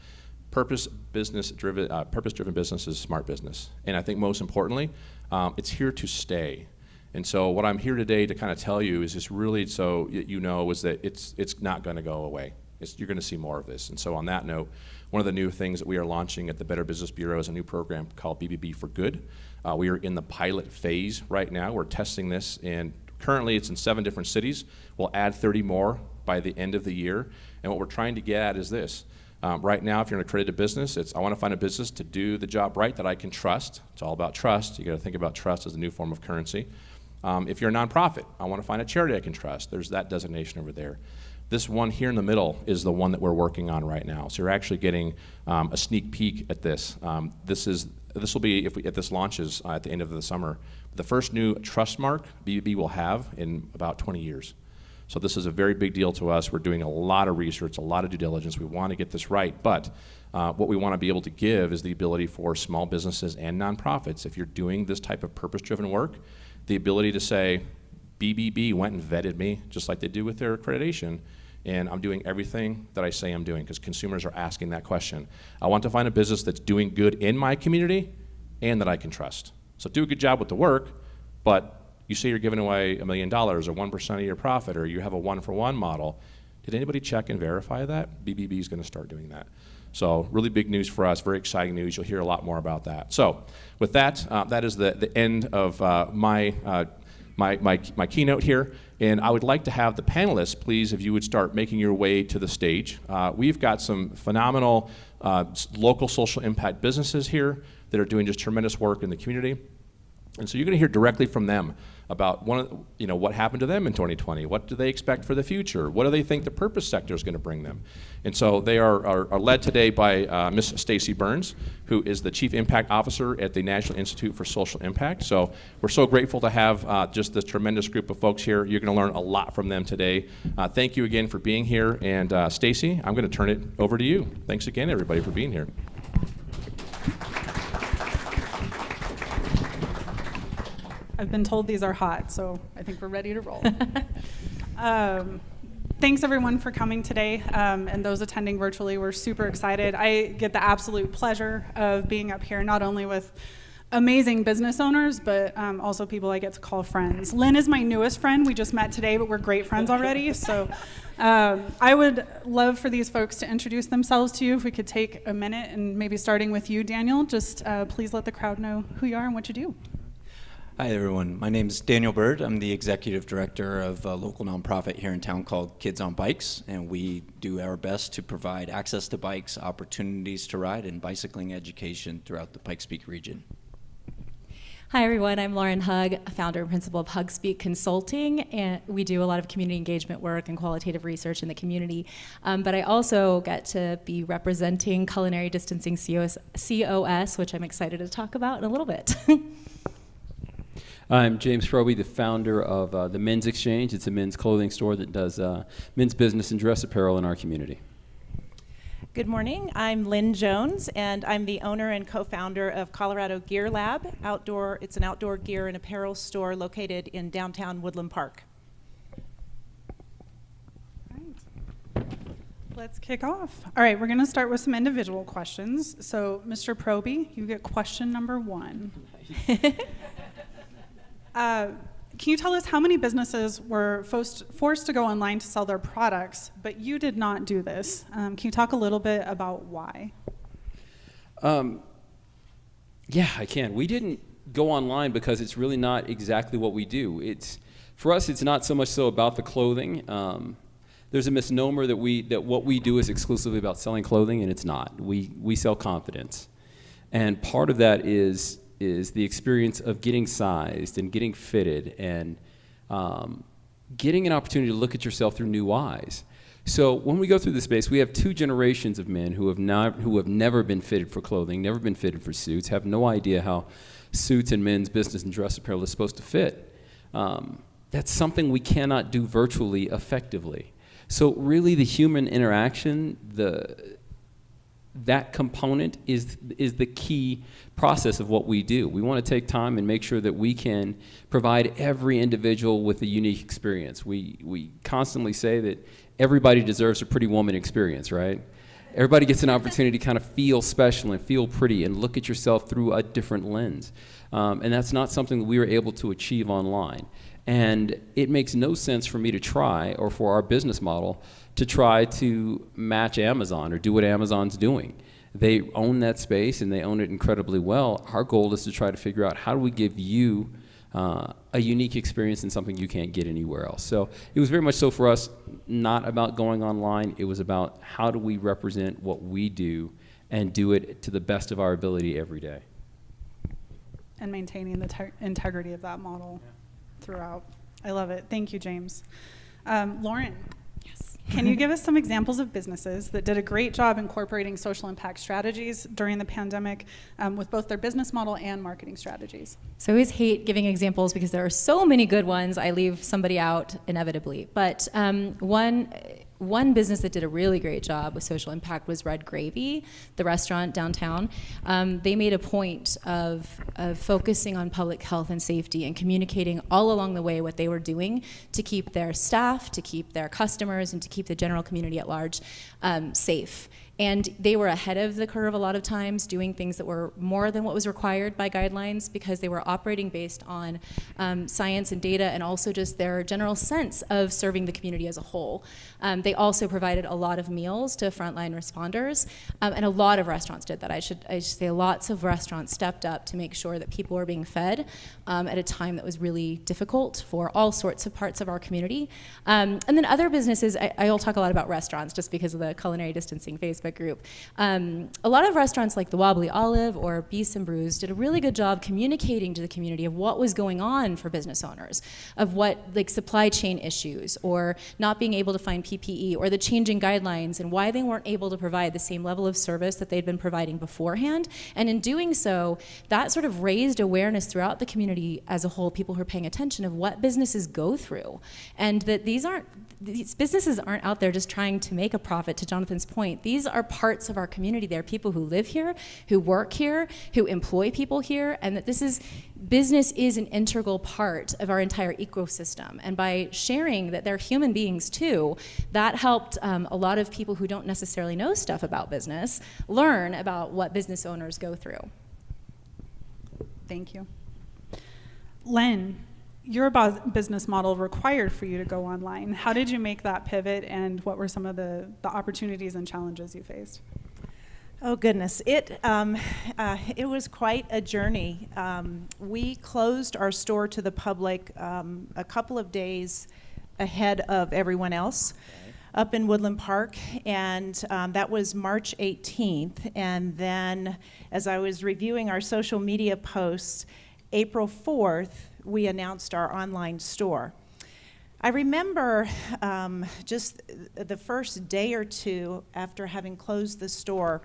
Speaker 4: purpose-driven business is smart business. And I think most importantly, it's here to stay. And so what I'm here today to kind of tell you is just really so is that it's not going to go away. You're going to see more of this. And so on that note, one of the new things that we are launching at the Better Business Bureau is a new program called BBB for Good. We are in the pilot phase right now. We're testing this, and currently it's in 7 different cities. We'll add 30 more by the end of the year. And what we're trying to get at is this. Right now, if you're in a accredited business, I want to find a business to do the job right that I can trust. It's all about trust. You got to think about trust as a new form of currency. If you're a nonprofit, I want to find a charity I can trust. There's that designation over there. This one here in the middle is the one that we're working on right now. So you're actually getting a sneak peek at this. This will be, if this launches at the end of the summer, the first new trust mark BBB will have in about 20 years. So this is a very big deal to us. We're doing a lot of research, a lot of due diligence. We want to get this right, but what we want to be able to give is the ability for small businesses and nonprofits, if you're doing this type of purpose-driven work, the ability to say, BBB went and vetted me, just like they do with their accreditation, and I'm doing everything that I say I'm doing, because consumers are asking that question. I want to find a business that's doing good in my community and that I can trust. So do a good job with the work, but you say you're giving away $1 million or 1% of your profit, or you have a one-for-one model, Did anybody check and verify that? BBB is going to start doing that. So really big news for us, very exciting news. You'll hear a lot more about that. So with that, that is the end of my keynote here. And I would like to have the panelists, please, if you would start making your way to the stage. We've got some phenomenal local social impact businesses here that are doing just tremendous work in the community. And so you're going to hear directly from them about what happened to them in 2020. What do they expect for the future? What do they think the purpose sector is going to bring them? And so they are led today by Ms. Stacy Burns, who is the Chief Impact Officer at the National Institute for Social Impact. So we're so grateful to have just this tremendous group of folks here. You're going to learn a lot from them today. Thank you again for being here. And Stacy, I'm going to turn it over to you. Thanks again, everybody, for being here.
Speaker 2: I've been told these are hot, so I think we're ready to roll. Thanks everyone for coming today, and those attending virtually. We're super excited. I get the absolute pleasure of being up here, not only with amazing business owners, but also people I get to call friends. Lynn is my newest friend. We just met today, but we're great friends already. So I would love for these folks to introduce themselves to you. If we could take a minute, and maybe starting with you, Daniel, just please let the crowd know who you are and what you do.
Speaker 10: Hi everyone, my name is Daniel Bird. I'm the executive director of a local nonprofit here in town called Kids on Bikes, and we do our best to provide access to bikes, opportunities to ride, and bicycling education throughout the Pikes Peak region.
Speaker 11: Hi everyone, I'm Lauren Hugg, founder and principal of Hugg Speak Consulting, and we do a lot of community engagement work and qualitative research in the community. But I also get to be representing Culinary Distancing COS, which I'm excited to talk about in a little bit.
Speaker 12: I'm James Froby, the founder of the Men's Exchange. It's a men's clothing store that does men's business and dress apparel in our community.
Speaker 13: Good morning, I'm Lynn Jones, and I'm the owner and co-founder of Colorado Gear Lab. It's an outdoor gear and apparel store located in downtown Woodland Park.
Speaker 2: Let's kick off. All right, we're going to start with some individual questions. So, Mr. Proby, you get question number 1. Can you tell us how many businesses were forced to go online to sell their products, but you did not do this? Can you talk a little bit about why?
Speaker 12: Yeah, I can. We didn't go online because it's really not exactly what we do. For us, it's not so much so about the clothing. There's a misnomer that what we do is exclusively about selling clothing, and it's not. We sell confidence. And part of that is the experience of getting sized and getting fitted and getting an opportunity to look at yourself through new eyes. So when we go through the space, we have 2 generations of men who have never been fitted for clothing, never been fitted for suits, have no idea how suits and men's business and dress apparel is supposed to fit. That's something we cannot do virtually effectively. So really the human interaction, that component is the key process of what we do. We want to take time and make sure that we can provide every individual with a unique experience. We constantly say that everybody deserves a pretty woman experience, right? Everybody gets an opportunity to kind of feel special and feel pretty and look at yourself through a different lens. And that's not something that we were able to achieve online. And it makes no sense for me to try, or for our business model, to try to match Amazon or do what Amazon's doing. They own that space and they own it incredibly well. Our goal is to try to figure out how do we give you a unique experience and something you can't get anywhere else. So it was very much so for us, not about going online. It was about how do we represent what we do and do it to the best of our ability every day.
Speaker 2: And maintaining the integrity of that model throughout. I love it. Thank you, James. Lauren. Yes. Can you give us some examples of businesses that did a great job incorporating social impact strategies during the pandemic with both their business model and marketing strategies?
Speaker 11: So I always hate giving examples because there are so many good ones. I leave somebody out inevitably. But one business that did a really great job with social impact was Red Gravy, the restaurant downtown. They made a point of focusing on public health and safety and communicating all along the way what they were doing to keep their staff, to keep their customers, and to keep the general community at large safe. And they were ahead of the curve a lot of times, doing things that were more than what was required by guidelines because they were operating based on science and data and also just their general sense of serving the community as a whole. They also provided a lot of meals to frontline responders, and a lot of restaurants did that. I should say lots of restaurants stepped up to make sure that people were being fed at a time that was really difficult for all sorts of parts of our community. And then other businesses, I'll talk a lot about restaurants just because of the Culinary Distancing Facebook group. A lot of restaurants like the Wobbly Olive or Beasts and Brews did a really good job communicating to the community of what was going on for business owners, of what like supply chain issues or not being able to find PPE or the changing guidelines and why they weren't able to provide the same level of service that they'd been providing beforehand. And in doing so, that sort of raised awareness throughout the community as a whole, people who are paying attention of what businesses go through, and that these businesses aren't out there just trying to make a profit, to Jonathan's point. These are parts of our community. They're people who live here, who work here, who employ people here, and that business is an integral part of our entire ecosystem. And by sharing that they're human beings too, that helped a lot of people who don't necessarily know stuff about business learn about what business owners go through.
Speaker 2: Thank you. Len, your business model required for you to go online. How did you make that pivot, and what were some of the opportunities and challenges you faced?
Speaker 13: Oh goodness, it was quite a journey. We closed our store to the public a couple of days ahead of everyone else up in Woodland Park, and that was March 18th. And then as I was reviewing our social media posts, April 4th, we announced our online store. I remember just the first day or two after having closed the store,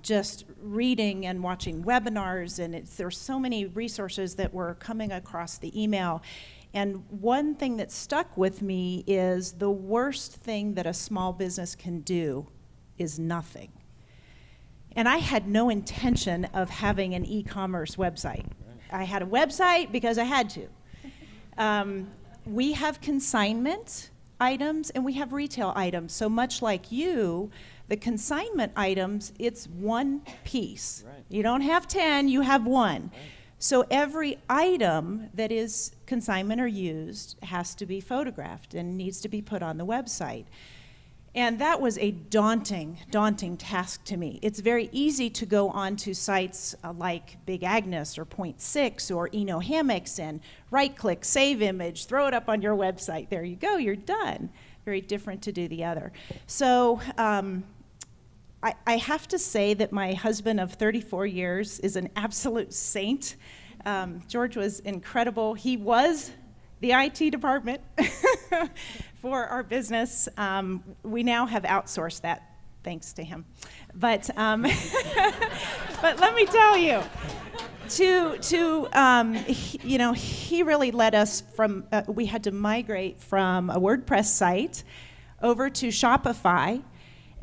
Speaker 13: just reading and watching webinars, and there were so many resources that were coming across the email. And one thing that stuck with me is the worst thing that a small business can do is nothing. And I had no intention of having an e-commerce website. I had a website because I had to. We have consignment items and we have retail items. So much like you, the consignment items, it's one piece. Right. You don't have 10, you have one. Right. So every item that is consignment or used has to be photographed and needs to be put on the website. And that was a daunting task to me. It's very easy to go onto sites like Big Agnes or Point 6 or Eno Hammocks and right-click, save image, throw it up on your website. There you go, you're done. Very different to do the other. So I have to say that my husband of 34 years is an absolute saint. George was incredible. He was the IT department for our business. We now have outsourced that, thanks to him. But but let me tell you, he really led us from. We had to migrate from a WordPress site over to Shopify,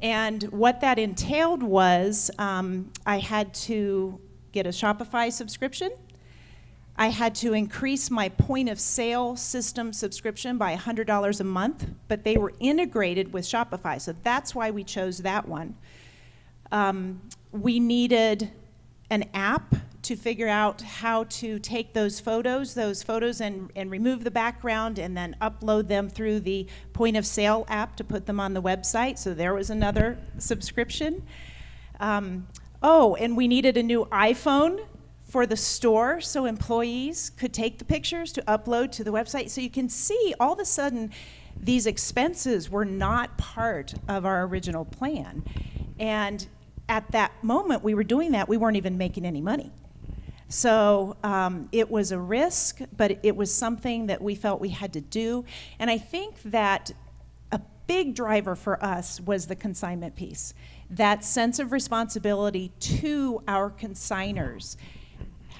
Speaker 13: and what that entailed was I had to get a Shopify subscription. I had to increase my point of sale system subscription by $100 a month, but they were integrated with Shopify, so that's why we chose that one. We needed an app to figure out how to take those photos and remove the background and then upload them through the point of sale app to put them on the website, so there was another subscription. And we needed a new iPhone for the store so employees could take the pictures to upload to the website. So you can see all of a sudden these expenses were not part of our original plan. And at that moment we were doing that, we weren't even making any money. So it was a risk, but it was something that we felt we had to do. And I think that a big driver for us was the consignment piece. That sense of responsibility to our consigners.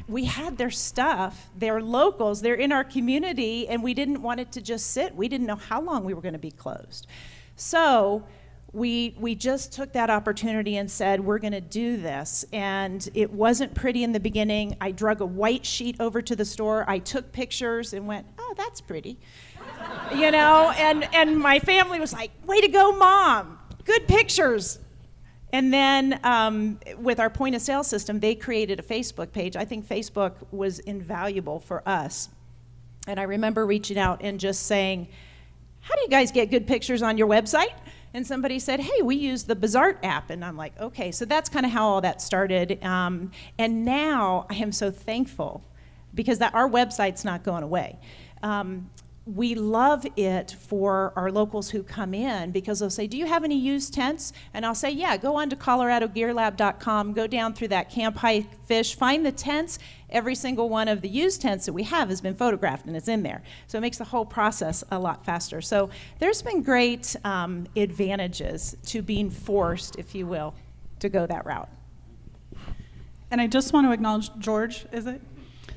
Speaker 13: We had their stuff, they're locals, they're in our community, and we didn't want it to just sit. We didn't know how long we were going to be closed. So we just took that opportunity and said, we're going to do this. And it wasn't pretty in the beginning. I drug a white sheet over to the store. I took pictures and went, oh, that's pretty. And my family was like, way to go, Mom. good pictures. And then with our point of sale system, they created a Facebook page. I think Facebook was invaluable for us. And I remember reaching out and just saying, how do you guys get good pictures on your website? And somebody said, hey, we use the Bizart app. And I'm like, okay, so that's kind of how all that started. And now I am so thankful because our website's not going away. We love it for our locals who come in because they'll say, do you have any used tents? And I'll say, yeah, go on to coloradogearlab.com, go down through that Camp Hike Fish, find the tents. Every single one of the used tents that we have has been photographed and it's in there. So it makes the whole process a lot faster. So there's been great advantages to being forced, if you will, to go that route.
Speaker 2: And I just want to acknowledge George, is it?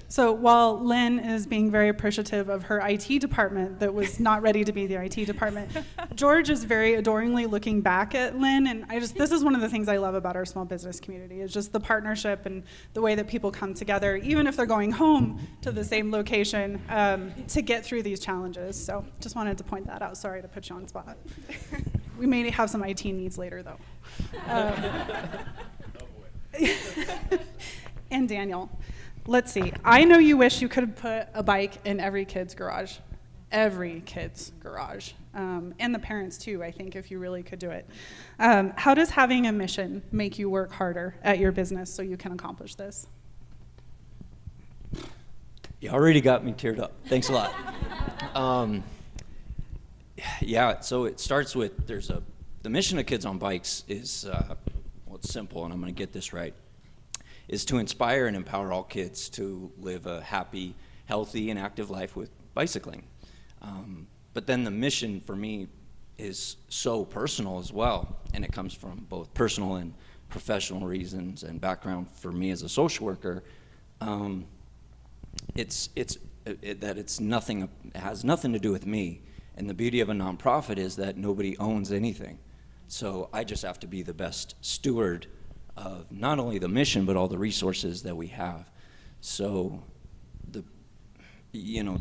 Speaker 2: So while Lynn is being very appreciative of her IT department that was not ready to be the IT department, George is very adoringly looking back at Lynn, and this is one of the things I love about our small business community, is just the partnership and the way that people come together, even if they're going home to the same location, to get through these challenges. So just wanted to point that out. Sorry to put you on the spot. We may have some IT needs later, though. And Daniel. Let's see. I know you wish you could have put a bike in every kid's garage. Every kid's garage. And the parents, too, I think, if you really could do it. How does having a mission make you work harder at your business so you can accomplish this?
Speaker 10: You already got me teared up. Thanks a lot. Yeah, so it starts with the mission of Kids on Bikes is, well, it's simple, and I'm going to get this right, is to inspire and empower all kids to live a happy, healthy, and active life with bicycling. But then the mission for me is so personal as well, and it comes from both personal and professional reasons and background for me as a social worker. It has nothing to do with me, and the beauty of a nonprofit is that nobody owns anything. So I just have to be the best steward of not only the mission, but all the resources that we have. So the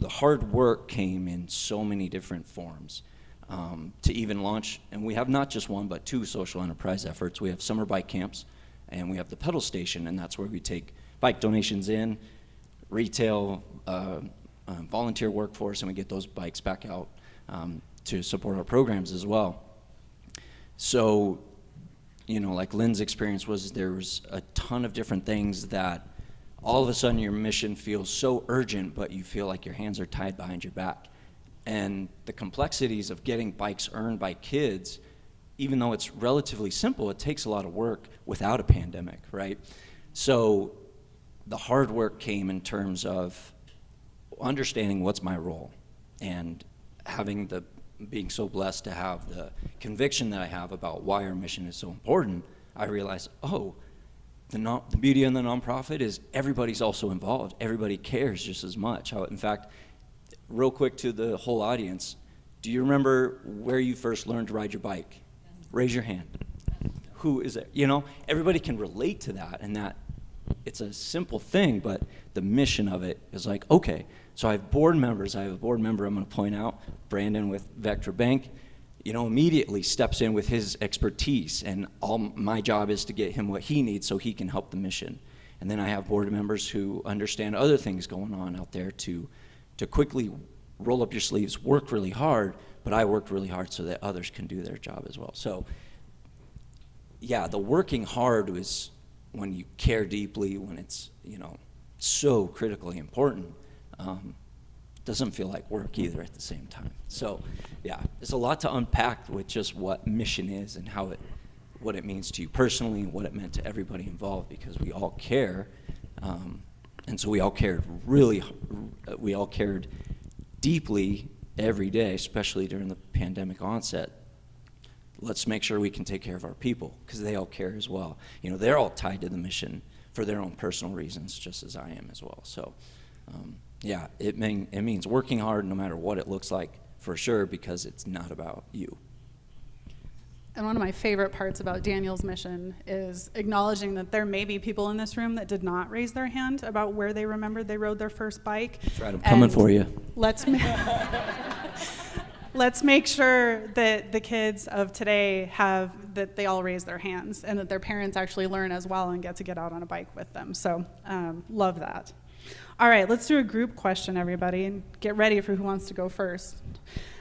Speaker 10: hard work came in so many different forms to even launch, and we have not just one, but two social enterprise efforts. We have summer bike camps, and we have the pedal station, and that's where we take bike donations in, retail, volunteer workforce, and we get those bikes back out to support our programs as well. So, like Lynn's experience was, there was a ton of different things that all of a sudden your mission feels so urgent, but you feel like your hands are tied behind your back. And the complexities of getting bikes earned by kids, even though it's relatively simple, it takes a lot of work without a pandemic, right? So the hard work came in terms of understanding what's my role and being so blessed to have the conviction that I have about why our mission is so important. I realized, the beauty of the nonprofit is everybody's also involved. Everybody cares just as much. In fact, real quick to the whole audience, do you remember where you first learned to ride your bike? Raise your hand. Who is it? Everybody can relate to that, and that it's a simple thing, but the mission of it is like, okay, so I have board members. I have a board member I'm going to point out, Brandon with Vector Bank, immediately steps in with his expertise, and all my job is to get him what he needs so he can help the mission. And then I have board members who understand other things going on out there to quickly roll up your sleeves, work really hard, but I worked really hard so that others can do their job as well. So yeah, the working hard was when you care deeply, when it's, so critically important. Doesn't feel like work either at the same time. So yeah, there's a lot to unpack with just what mission is and what it means to you personally and what it meant to everybody involved, because we all care. And so we all cared deeply every day, especially during the pandemic onset. Let's make sure we can take care of our people, because they all care as well. They're all tied to the mission for their own personal reasons, just as I am as well. So yeah, it means working hard no matter what it looks like, for sure, because it's not about you.
Speaker 2: And one of my favorite parts about Daniel's mission is acknowledging that there may be people in this room that did not raise their hand about where they remembered they rode their first bike.
Speaker 10: That's right, I'm coming for you.
Speaker 2: let's make sure that the kids of today that they all raise their hands and that their parents actually learn as well and get to get out on a bike with them. So love that. All right, let's do a group question, everybody, and get ready for who wants to go first.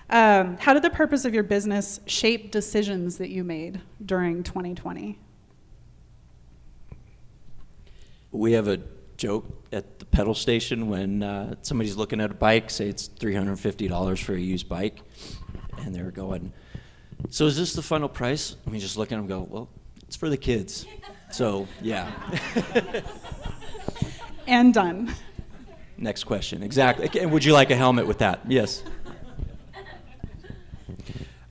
Speaker 2: How did the purpose of your business shape decisions that you made during 2020?
Speaker 10: We have a joke at the pedal station when somebody's looking at a bike, say it's $350 for a used bike, and they're going, so is this the final price? And we just look at them and go, well, it's for the kids. So, yeah.
Speaker 2: And done.
Speaker 10: Next question. Exactly. And would you like a helmet with that? Yes.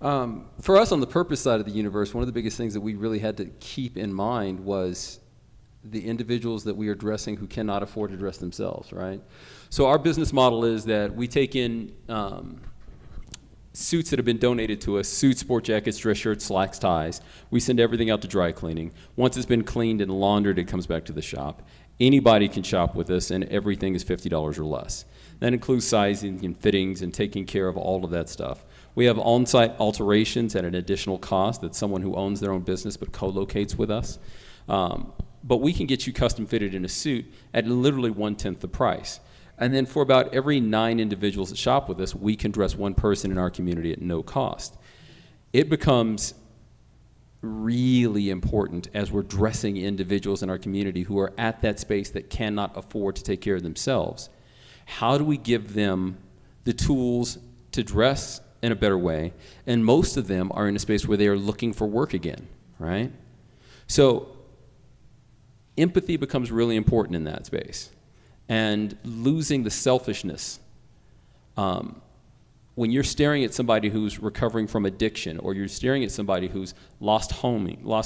Speaker 12: For us on the purpose side of the universe, one of the biggest things that we really had to keep in mind was the individuals that we are addressing who cannot afford to dress themselves, right? So our business model is that we take in suits that have been donated to us, suits, sport jackets, dress shirts, slacks, ties. We send everything out to dry cleaning. Once it's been cleaned and laundered, it comes back to the shop. Anybody can shop with us, and everything is $50 or less. That includes sizing and fittings and taking care of all of that stuff. We have on-site alterations at an additional cost that someone who owns their own business but co-locates with us. But we can get you custom fitted in a suit at literally 1/10 the price. And then for about every 9 individuals that shop with us, we can dress one person in our community at no cost. It becomes really important as we're dressing individuals in our community who are at that space that cannot afford to take care of themselves. How do we give them the tools to dress in a better way? And most of them are in a space where they are looking for work again, right? So empathy becomes really important in that space. And losing the selfishness. When you're staring at somebody who's recovering from addiction, or you're staring at somebody who's lost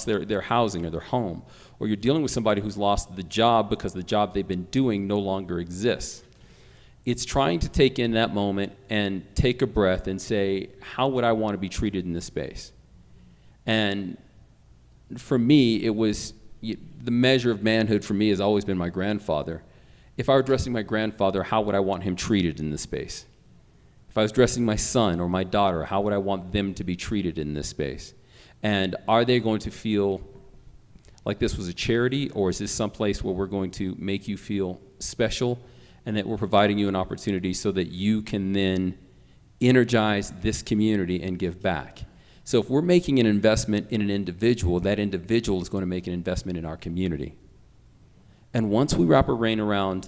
Speaker 12: their housing or their home, or you're dealing with somebody who's lost the job because the job they've been doing no longer exists, it's trying to take in that moment and take a breath and say, how would I want to be treated in this space? And for me, it was, the measure of manhood for me has always been my grandfather. If I were dressing my grandfather, how would I want him treated in this space? If I was dressing my son or my daughter, how would I want them to be treated in this space? And are they going to feel like this was a charity, or is this someplace where we're going to make you feel special and that we're providing you an opportunity so that you can then energize this community and give back? So if we're making an investment in an individual, that individual is going to make an investment in our community. And once we wrap our brain around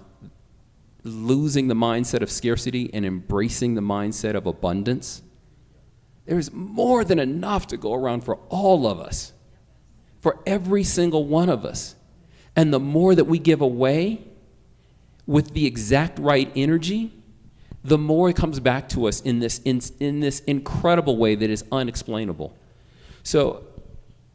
Speaker 12: losing the mindset of scarcity and embracing the mindset of abundance, there's more than enough to go around for all of us, for every single one of us. And the more that we give away with the exact right energy, the more it comes back to us in this incredible way that is unexplainable. So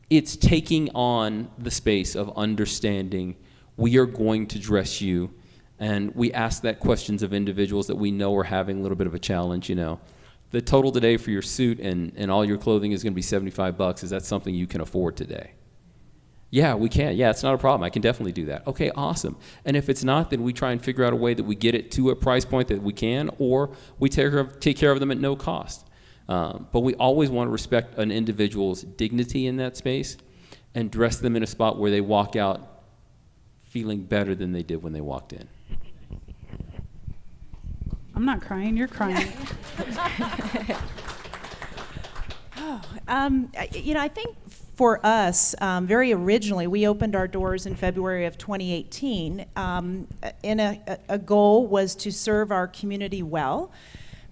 Speaker 12: it's taking on the space of understanding we are going to dress you. And we ask that questions of individuals that we know are having a little bit of a challenge, you know. The total today for your suit and all your clothing is going to be $75. Is that something you can afford today? Yeah, we can. Yeah, it's not a problem. I can definitely do that. Okay, awesome. And if it's not, then we try and figure out a way that we get it to a price point that we can, or we take care of them at no cost. But we always want to respect an individual's dignity in that space and dress them in a spot where they walk out feeling better than they did when they walked in.
Speaker 2: I'm not crying, you're crying.
Speaker 13: I think for us, very originally, we opened our doors in February of 2018, and a goal was to serve our community well.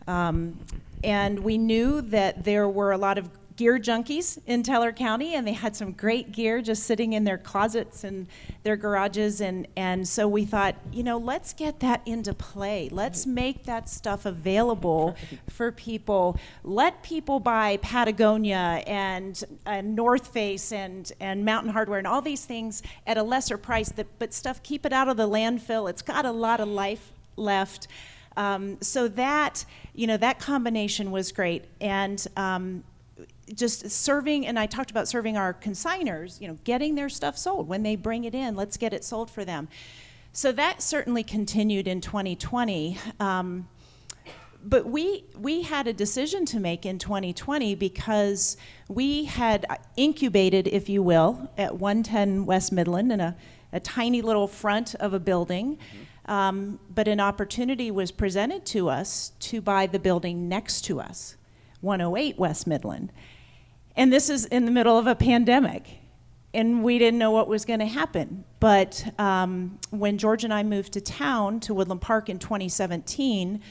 Speaker 13: And we knew that there were a lot of gear junkies in Teller County, and they had some great gear just sitting in their closets and their garages, and so we thought, let's get that into play. Let's make that stuff available for people. Let people buy Patagonia and North Face and Mountain Hardwear and all these things at a lesser price, but keep it out of the landfill. It's got a lot of life left. So that combination was great. And just serving, and I talked about serving our consigners, getting their stuff sold. When they bring it in, let's get it sold for them. So that certainly continued in 2020. But we had a decision to make in 2020 because we had incubated, if you will, at 110 West Midland in a tiny little front of a building. But an opportunity was presented to us to buy the building next to us, 108 West Midland. And this is in the middle of a pandemic. And we didn't know what was going to happen. But when George and I moved to town, to Woodland Park in 2017,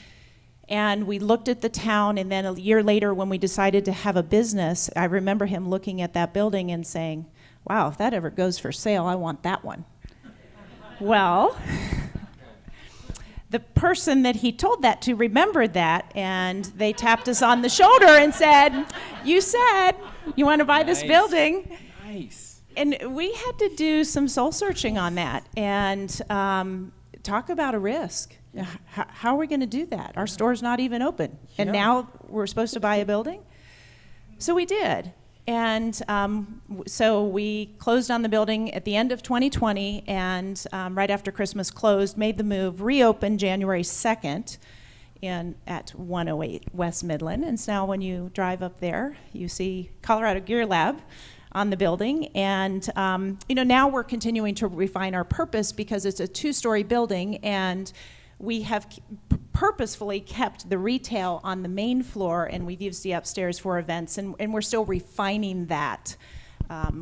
Speaker 13: and we looked at the town, and then a year later when we decided to have a business, I remember him looking at that building and saying, wow, if that ever goes for sale, I want that one. Well, the person that he told that to remembered that, and they tapped us on the shoulder and said, you said you want to buy this building.
Speaker 12: Nice.
Speaker 13: And we had to do some soul searching on that and talk about a risk. How are we going to do that? Our store's not even open. And now we're supposed to buy a building? So we did. And so we closed on the building at the end of 2020, and right after Christmas closed, made the move, reopened January 2nd at 108 West Midland. And so now when you drive up there, you see Colorado Gear Lab on the building. And now we're continuing to refine our purpose because it's a 2-story building, and we have purposefully kept the retail on the main floor, and we've used the upstairs for events, and we're still refining that,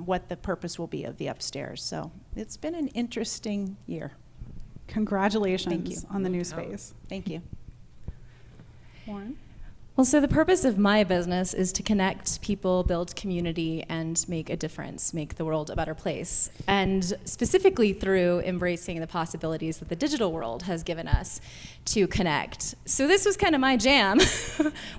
Speaker 13: what the purpose will be of the upstairs. So it's been an interesting year.
Speaker 2: Congratulations on the new space.
Speaker 13: Thank you.
Speaker 2: Warren?
Speaker 11: Well, so the purpose of my business is to connect people, build community, and make a difference, make the world a better place. And specifically through embracing the possibilities that the digital world has given us to connect. So this was kind of my jam.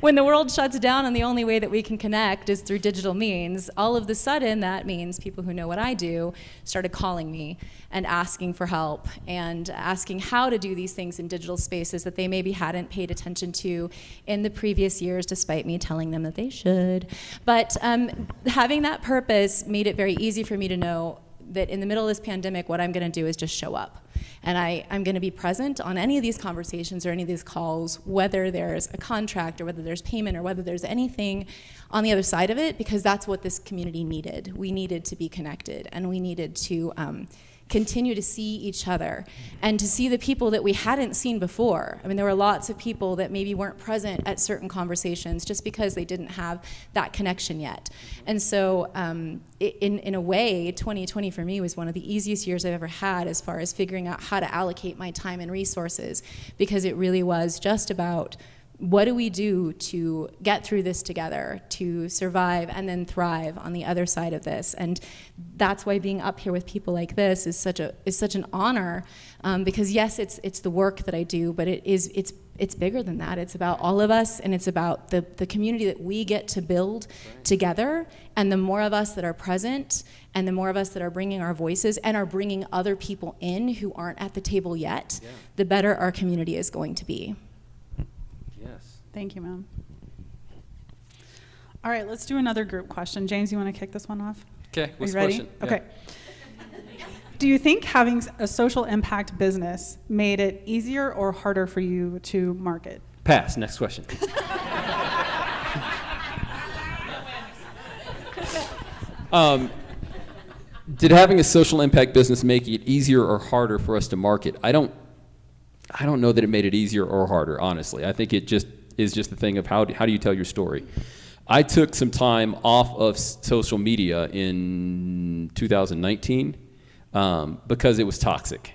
Speaker 11: When the world shuts down and the only way that we can connect is through digital means, all of the sudden that means people who know what I do started calling me and asking for help and asking how to do these things in digital spaces that they maybe hadn't paid attention to in the previous years, despite me telling them that they should. But having that purpose made it very easy for me to know that in the middle of this pandemic, what I'm going to do is just show up. And I'm going to be present on any of these conversations or any of these calls, whether there's a contract or whether there's payment or whether there's anything on the other side of it, because that's what this community needed. We needed to be connected, and we needed to continue to see each other and to see the people that we hadn't seen before. I mean, there were lots of people that maybe weren't present at certain conversations just because they didn't have that connection yet. And so in a way, 2020 for me was one of the easiest years I've ever had as far as figuring out how to allocate my time and resources, because it really was just about what do we do to get through this together, to survive and then thrive on the other side of this. And that's why being up here with people like this is such an honor, because yes, it's the work that I do, but it's bigger than that. It's about all of us, and it's about the community that we get to build together. And the more of us that are present, and the more of us that are bringing our voices and are bringing other people in who aren't at the table yet, the better our community is going to be.
Speaker 2: Thank you, ma'am. All right, let's do another group question. James, you want to kick this one off?
Speaker 12: Okay, what's the
Speaker 2: ready?
Speaker 12: question?
Speaker 2: Okay. Do you think having a social impact business made it easier or harder for you to market?
Speaker 12: Pass, next question. Did having a social impact business make it easier or harder for us to market? I don't know that it made it easier or harder, honestly. I think it just is just the thing of how do you tell your story. I took some time off of social media in 2019 because it was toxic.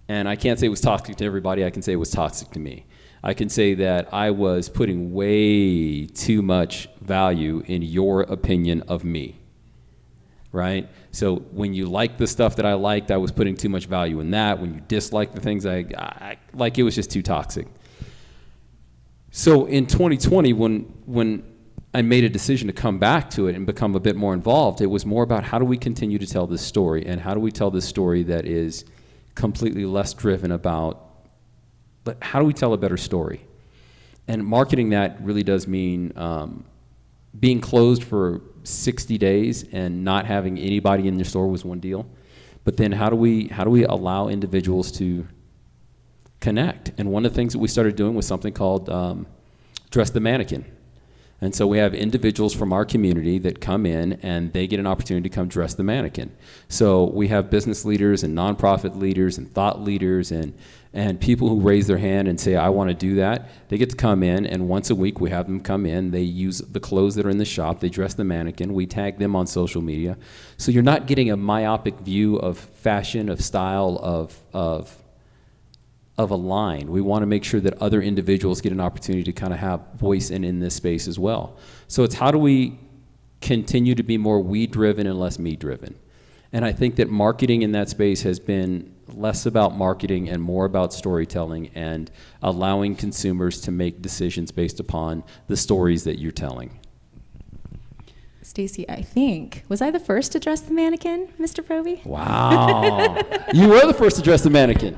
Speaker 12: And I can't say it was toxic to everybody. I can say it was toxic to me. I can say that I was putting way too much value in your opinion of me, right? So when you liked the stuff that I liked, I was putting too much value in that. When you disliked the things I like, it was just too toxic. So in 2020, when I made a decision to come back to it and become a bit more involved, it was more about how do we continue to tell this story, and how do we tell this story that is completely less driven about, but how do we tell a better story? And marketing that really does mean being closed for 60 days and not having anybody in your store was one deal. But then how do we allow individuals to connect. And one of the things that we started doing was something called Dress the Mannequin. And so we have individuals from our community that come in and they get an opportunity to come dress the mannequin. So we have business leaders and nonprofit leaders and thought leaders and people who raise their hand and say, I want to do that. They get to come in, and once a week we have them come in. They use the clothes that are in the shop. They dress the mannequin. We tag them on social media. So you're not getting a myopic view of fashion, of style, of a line. We want to make sure that other individuals get an opportunity to kind of have voice in this space as well. So it's how do we continue to be more we-driven and less me-driven? And I think that marketing in that space has been less about marketing and more about storytelling and allowing consumers to make decisions based upon the stories that you're telling.
Speaker 11: Stacy, I think, was I the first to dress the mannequin, Mr. Proby?
Speaker 12: Wow. You were the first to dress the mannequin.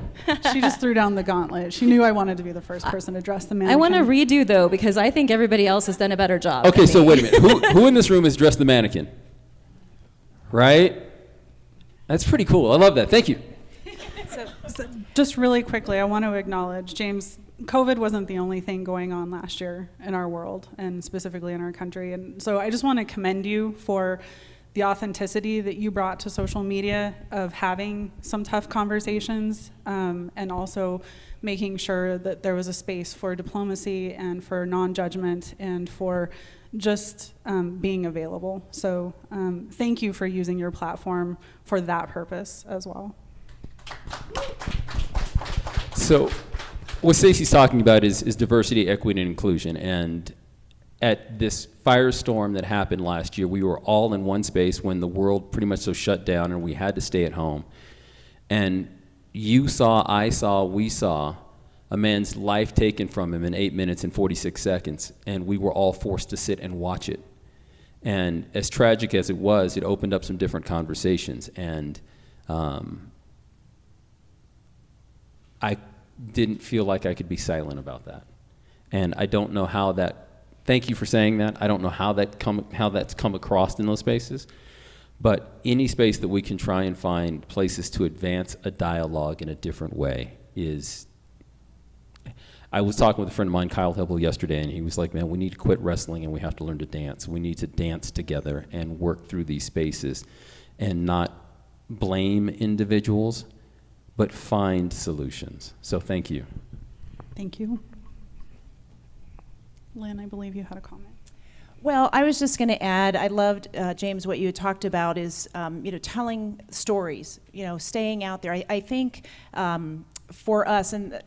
Speaker 2: She just threw down the gauntlet. She knew I wanted to be the first person to dress the mannequin.
Speaker 11: I want to redo, though, because I think everybody else has done a better job.
Speaker 12: Okay,
Speaker 11: than
Speaker 12: so
Speaker 11: me.
Speaker 12: wait a minute. Who in this room has dressed the mannequin? Right? That's pretty cool. I love that. Thank you.
Speaker 2: So just really quickly, I want to acknowledge, James, COVID wasn't the only thing going on last year in our world and specifically in our country. And so I just want to commend you for the authenticity that you brought to social media of having some tough conversations and also making sure that there was a space for diplomacy and for non-judgment and for just being available. So thank you for using your platform for that purpose as well.
Speaker 12: So what Stacey's talking about is diversity, equity, and inclusion. And at this firestorm that happened last year, we were all in one space when the world pretty much so shut down and we had to stay at home. And you saw, I saw, we saw a man's life taken from him in 8 minutes and 46 seconds. And we were all forced to sit and watch it. And as tragic as it was, it opened up some different conversations. And I didn't feel like I could be silent about that. And I don't know how that, thank you for saying that. I don't know how that's come across in those spaces. But any space that we can try and find places to advance a dialogue in a different way is, I was talking with a friend of mine, Kyle Hebel, yesterday, and he was like, man, we need to quit wrestling and we have to learn to dance. We need to dance together and work through these spaces and not blame individuals, but find solutions. So thank you.
Speaker 2: Thank you. Lynn, I believe you had a comment.
Speaker 13: Well, I was just going to add, I loved, James, what you had talked about is, telling stories, staying out there. I think for us, and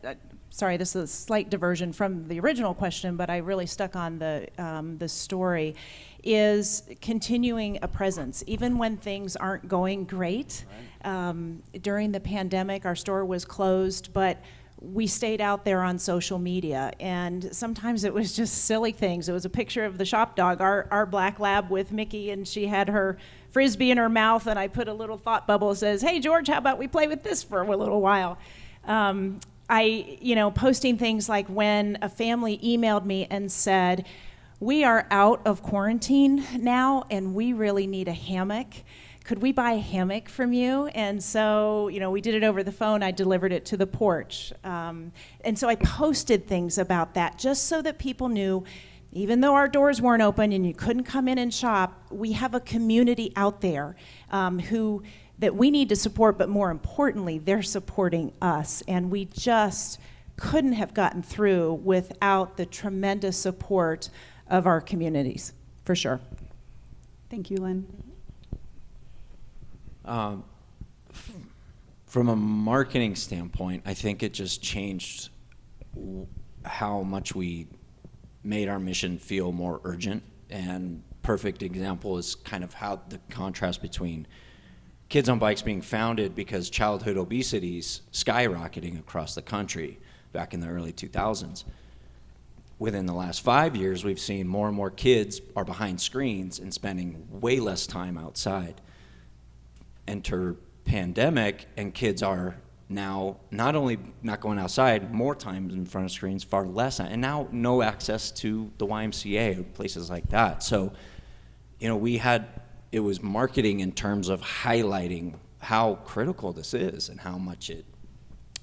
Speaker 13: sorry, this is a slight diversion from the original question, but I really stuck on the story, is continuing a presence, even when things aren't going great. During the pandemic, our store was closed, but we stayed out there on social media, and sometimes it was just silly things. It was a picture of the shop dog, our black lab with Mickey, and she had her Frisbee in her mouth, and I put a little thought bubble that says, hey, George, how about we play with this for a little while? Posting things like when a family emailed me and said, we are out of quarantine now, and we really need a hammock. Could we buy a hammock from you? And so, we did it over the phone. I delivered it to the porch. And so I posted things about that just so that people knew, even though our doors weren't open and you couldn't come in and shop, we have a community out there that we need to support, but more importantly, they're supporting us. And we just couldn't have gotten through without the tremendous support of our communities, for sure.
Speaker 2: Thank you, Lynn.
Speaker 10: From a marketing standpoint, I think it just changed how much we made our mission feel more urgent. And perfect example is kind of how the contrast between Kids on Bikes being founded because childhood obesity is skyrocketing across the country back in the early 2000s. Within the last 5 years, we've seen more and more kids are behind screens and spending way less time outside. Enter pandemic, and kids are now not only not going outside, more times in front of screens, far less, and now no access to the YMCA or places like that. So, it was marketing in terms of highlighting how critical this is and how much it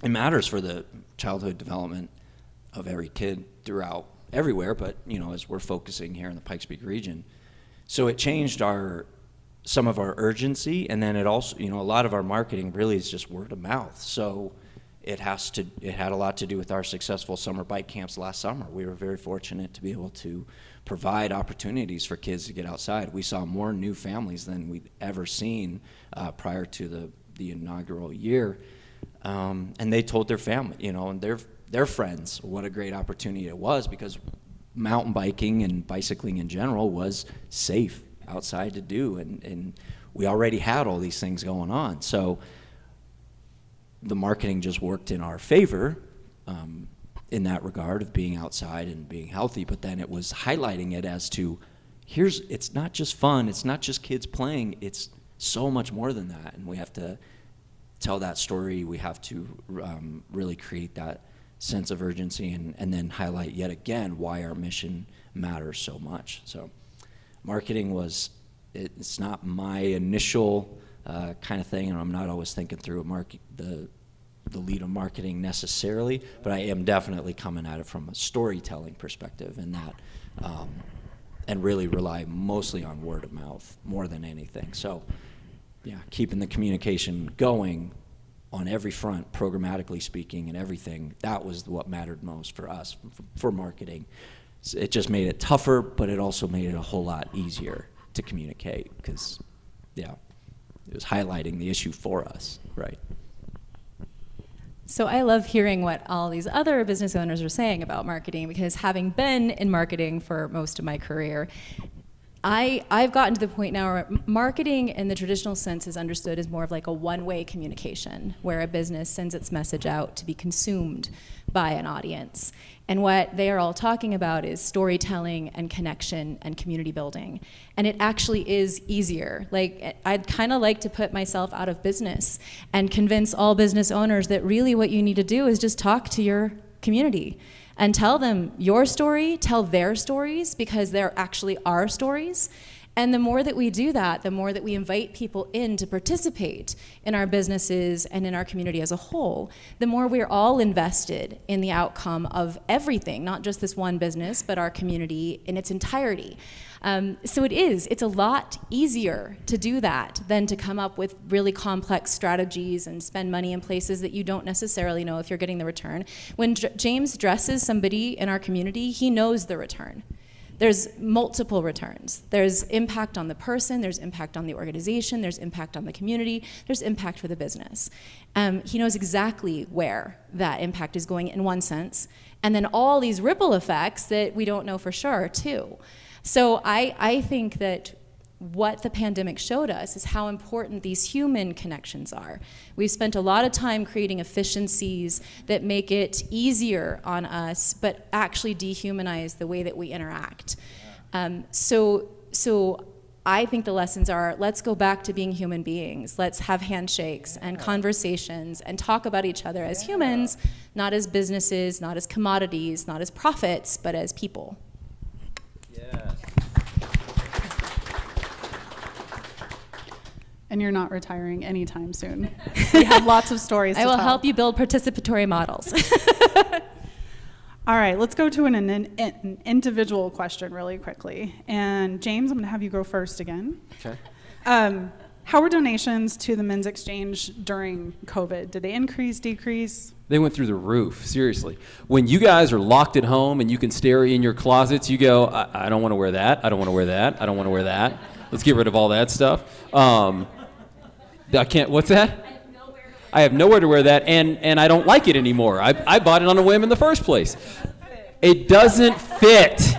Speaker 10: it matters for the childhood development of every kid throughout everywhere, but as we're focusing here in the Pikes Peak region. So it changed some of our urgency, and then it also, a lot of our marketing really is just word of mouth. So it had a lot to do with our successful summer bike camps last summer. We were very fortunate to be able to provide opportunities for kids to get outside. We saw more new families than we'd ever seen prior to the inaugural year. And they told their family, and their friends what a great opportunity it was, because mountain biking and bicycling in general was safe outside to do, and we already had all these things going on. So the marketing just worked in our favor in that regard of being outside and being healthy, but then it was highlighting it as to, it's not just fun, it's not just kids playing, it's so much more than that, and we have to tell that story. We have to really create that sense of urgency and then highlight yet again why our mission matters so much. So marketing it's not my initial kind of thing, and I'm not always thinking through the lead of marketing necessarily, but I am definitely coming at it from a storytelling perspective, and that and really rely mostly on word of mouth more than anything. So yeah, keeping the communication going on every front, programmatically speaking, and everything, that was what mattered most for us, for marketing. It just made it tougher, but it also made it a whole lot easier to communicate, because, yeah, it was highlighting the issue for us, right?
Speaker 11: So I love hearing what all these other business owners are saying about marketing, because having been in marketing for most of my career, I've gotten to the point now where marketing in the traditional sense is understood as more of like a one-way communication, where a business sends its message out to be consumed by an audience. And what they are all talking about is storytelling and connection and community building. And it actually is easier. Like, I'd kind of like to put myself out of business and convince all business owners that really what you need to do is just talk to your community and tell them your story, tell their stories, because there actually are stories. And the more that we do that, the more that we invite people in to participate in our businesses and in our community as a whole, the more we're all invested in the outcome of everything, not just this one business, but our community in its entirety. So it's a lot easier to do that than to come up with really complex strategies and spend money in places that you don't necessarily know if you're getting the return. When James dresses somebody in our community, he knows the return. There's multiple returns. There's impact on the person, there's impact on the organization, there's impact on the community, there's impact for the business. He knows exactly where that impact is going in one sense, and then all these ripple effects that we don't know for sure too. So I think that what the pandemic showed us is how important these human connections are. We've spent a lot of time creating efficiencies that make it easier on us, but actually dehumanize the way that we interact. So I think the lessons are, let's go back to being human beings. Let's have handshakes and conversations and talk about each other as humans, not as businesses, not as commodities, not as profits, but as people.
Speaker 12: Yes.
Speaker 2: And you're not retiring anytime soon. We have lots of stories to tell.
Speaker 11: I will help you build participatory models.
Speaker 2: All right, let's go to an individual question really quickly. And James, I'm going to have you go first again.
Speaker 12: Okay.
Speaker 2: How were donations to the Men's Exchange during COVID? Did they increase, decrease?
Speaker 12: They went through the roof, seriously. When you guys are locked at home and you can stare in your closets, you go, I don't want to wear that, I don't want to wear that, I don't want to wear that. Let's get rid of all that stuff. I can't, what's that? I have nowhere to wear that, and I don't like it anymore. I bought it on a whim in the first place. It doesn't fit,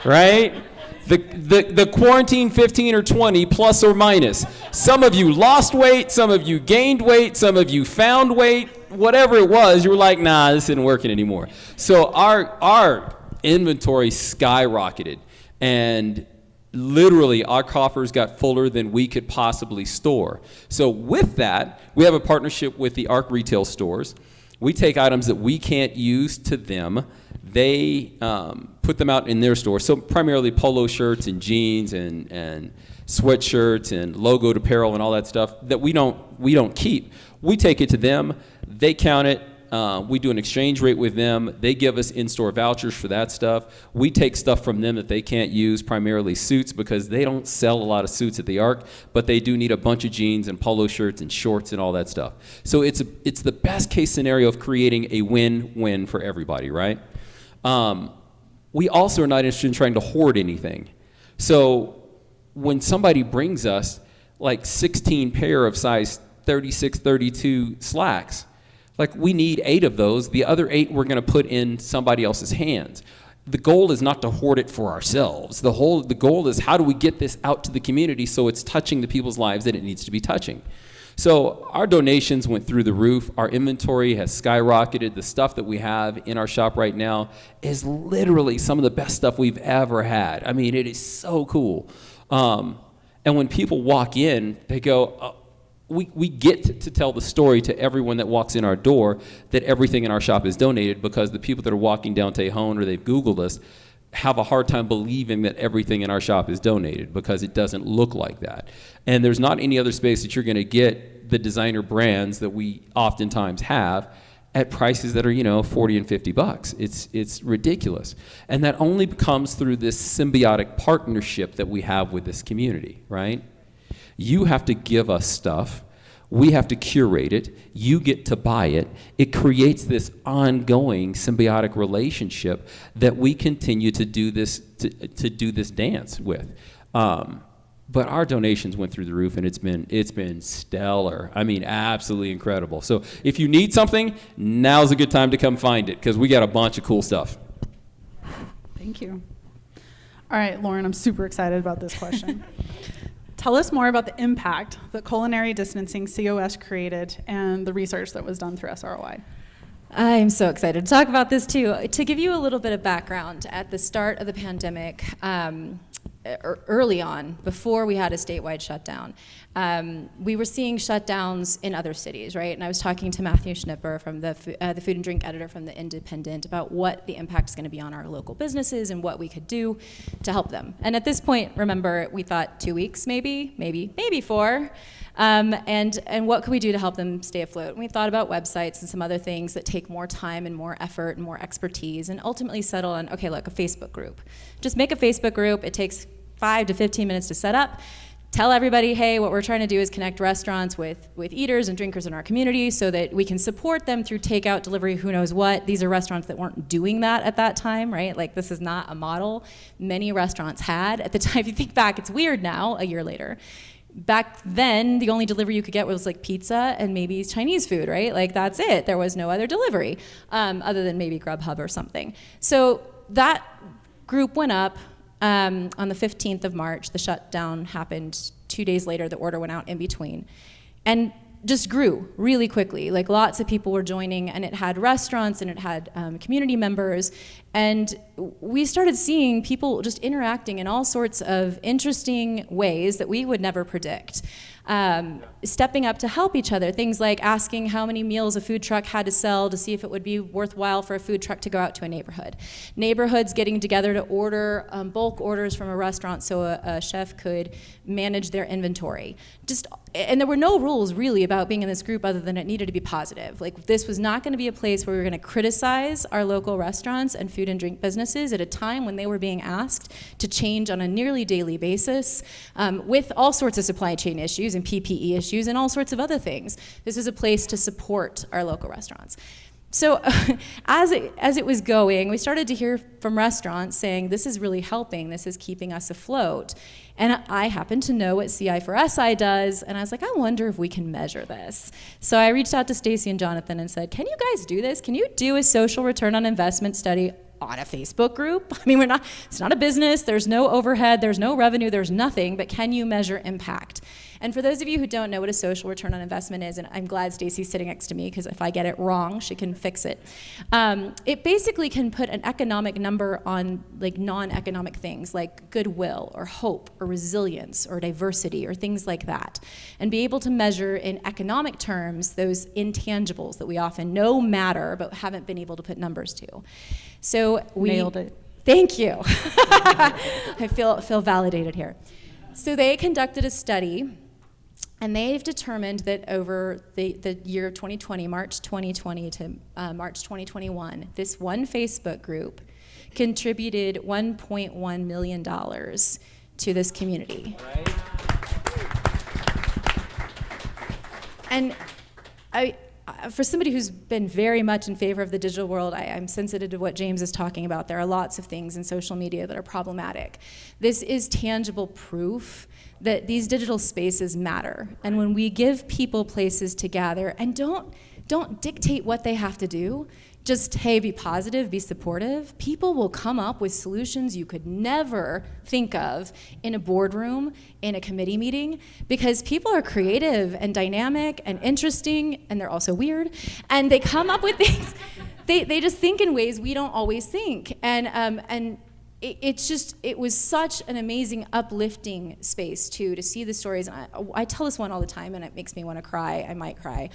Speaker 12: right? The quarantine 15 or 20 plus or minus. Some of you lost weight, some of you gained weight, some of you found weight, whatever it was, you were like, nah, this isn't working anymore. So our inventory skyrocketed, and literally our coffers got fuller than we could possibly store. So with that, we have a partnership with the ARC retail stores. We take items that we can't use to them. They put them out in their store. So primarily polo shirts and jeans and sweatshirts and logoed apparel and all that stuff that we don't keep. We take it to them, they count it, we do an exchange rate with them, they give us in-store vouchers for that stuff. We take stuff from them that they can't use, primarily suits, because they don't sell a lot of suits at the Arc, but they do need a bunch of jeans and polo shirts and shorts and all that stuff. So it's the best case scenario of creating a win-win for everybody, right? We also are not interested in trying to hoard anything. So when somebody brings us like 16 pair of size 36, 32 slacks, like we need 8 of those. The other 8 we're going to put in somebody else's hands. The goal is not to hoard it for ourselves. The goal is how do we get this out to the community so it's touching the people's lives that it needs to be touching. So our donations went through the roof. Our inventory has skyrocketed. The stuff that we have in our shop right now is literally some of the best stuff we've ever had. I mean, it is so cool. And when people walk in, they go, we get to tell the story to everyone that walks in our door that everything in our shop is donated, because the people that are walking down Tejon or they've Googled us have a hard time believing that everything in our shop is donated, because it doesn't look like that. And there's not any other space that you're going to get the designer brands that we oftentimes have at prices that are, $40 and $50. It's ridiculous. And that only comes through this symbiotic partnership that we have with this community, right? You have to give us stuff. We have to curate it. You get to buy it. It creates this ongoing symbiotic relationship that we continue to do this to do this dance with. But our donations went through the roof, and it's been stellar. I mean, absolutely incredible. So if you need something, now's a good time to come find it, because we got a bunch of cool stuff.
Speaker 2: Thank you. All right, Lauren, I'm super excited about this question. Tell us more about the impact that culinary distancing COS created and the research that was done through SROI.
Speaker 11: I'm so excited to talk about this too. To give you a little bit of background, at the start of the pandemic, early on, before we had a statewide shutdown, we were seeing shutdowns in other cities, right? And I was talking to Matthew Schnipper, from the food and drink editor from The Independent, about what the impact is going to be on our local businesses and what we could do to help them. And at this point, remember, we thought 2 weeks, maybe 4. And what could we do to help them stay afloat? And we thought about websites and some other things that take more time and more effort and more expertise, and ultimately settle on, okay, look, a Facebook group. Just make a Facebook group. It takes 5 to 15 minutes to set up. Tell everybody, hey, what we're trying to do is connect restaurants with eaters and drinkers in our community so that we can support them through takeout, delivery, who knows what. These are restaurants that weren't doing that at that time, right? Like, this is not a model many restaurants had at the time. If you think back, it's weird now, a year later. Back then, the only delivery you could get was like pizza and maybe Chinese food, right? Like, that's it. There was no other delivery other than maybe Grubhub or something. So that group went up on the 15th of March. The shutdown happened 2 days later. The order went out in between. And just grew really quickly. Like, lots of people were joining, and it had restaurants and it had community members. And we started seeing people just interacting in all sorts of interesting ways that we would never predict. Stepping up to help each other. Things like asking how many meals a food truck had to sell to see if it would be worthwhile for a food truck to go out to a neighborhood. Neighborhoods getting together to order bulk orders from a restaurant so a chef could manage their inventory. And there were no rules really about being in this group other than it needed to be positive. Like, this was not going to be a place where we were going to criticize our local restaurants and food and drink businesses at a time when they were being asked to change on a nearly daily basis with all sorts of supply chain issues and PPE issues and all sorts of other things. This is a place to support our local restaurants. So as it was going, we started to hear from restaurants saying, this is really helping, this is keeping us afloat. And I happen to know what CI4SI does, and I was like, I wonder if we can measure this. So I reached out to Stacy and Jonathan and said, can you guys do this? Can you do a social return on investment study on a Facebook group? I mean, it's not a business, there's no overhead, there's no revenue, there's nothing, but can you measure impact? And for those of you who don't know what a social return on investment is, and I'm glad Stacy's sitting next to me, because if I get it wrong, she can fix it. It basically can put an economic number on like non-economic things like goodwill or hope or resilience or diversity or things like that, and be able to measure in economic terms those intangibles that we often know matter but haven't been able to put numbers to. So we
Speaker 2: nailed it.
Speaker 11: Thank you. I feel validated here. So they conducted a study, and they've determined that over the year of 2020, March 2020 to March 2021, this one Facebook group contributed $1.1 million to this community. Right. And for somebody who's been very much in favor of the digital world, I'm sensitive to what James is talking about. There are lots of things in social media that are problematic. This is tangible proof that these digital spaces matter. And when we give people places to gather, and don't dictate what they have to do, just, hey, be positive, be supportive, people will come up with solutions you could never think of in a boardroom, in a committee meeting, because people are creative and dynamic and interesting, and they're also weird, and they come up with things. They just think in ways we don't always think. And it was such an amazing, uplifting space, too, to see the stories. And I tell this one all the time, and it makes me want to cry. I might cry.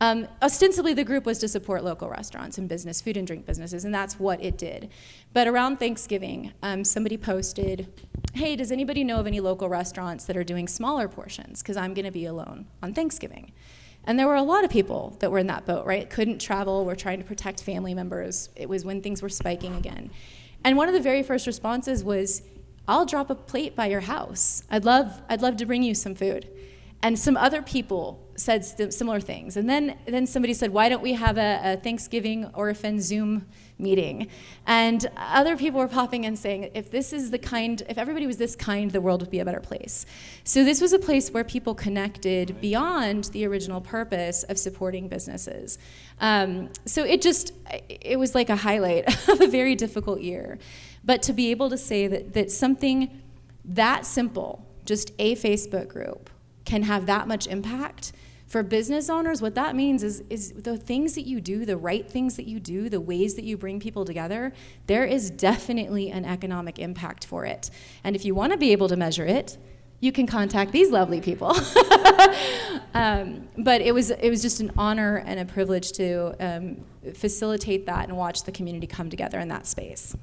Speaker 11: Ostensibly, the group was to support local restaurants and business, food and drink businesses, and that's what it did. But around Thanksgiving, somebody posted, hey, does anybody know of any local restaurants that are doing smaller portions? Because I'm going to be alone on Thanksgiving. And there were a lot of people that were in that boat, right? Couldn't travel, were trying to protect family members. It was when things were spiking again. And one of the very first responses was, I'll drop a plate by your house. I'd love to bring you some food. And some other people said similar things. And then somebody said, why don't we have a Thanksgiving Orphan Zoom meeting? And other people were popping in saying, if everybody was this kind, the world would be a better place. So this was a place where people connected beyond the original purpose of supporting businesses. So it was like a highlight of a very difficult year. But to be able to say that something that simple, just a Facebook group, can have that much impact for business owners, what that means is the things that you do, the right things that you do, the ways that you bring people together, there is definitely an economic impact for it. And if you want to be able to measure it, you can contact these lovely people. But it was just an honor and a privilege to facilitate that and watch the community come together in that space.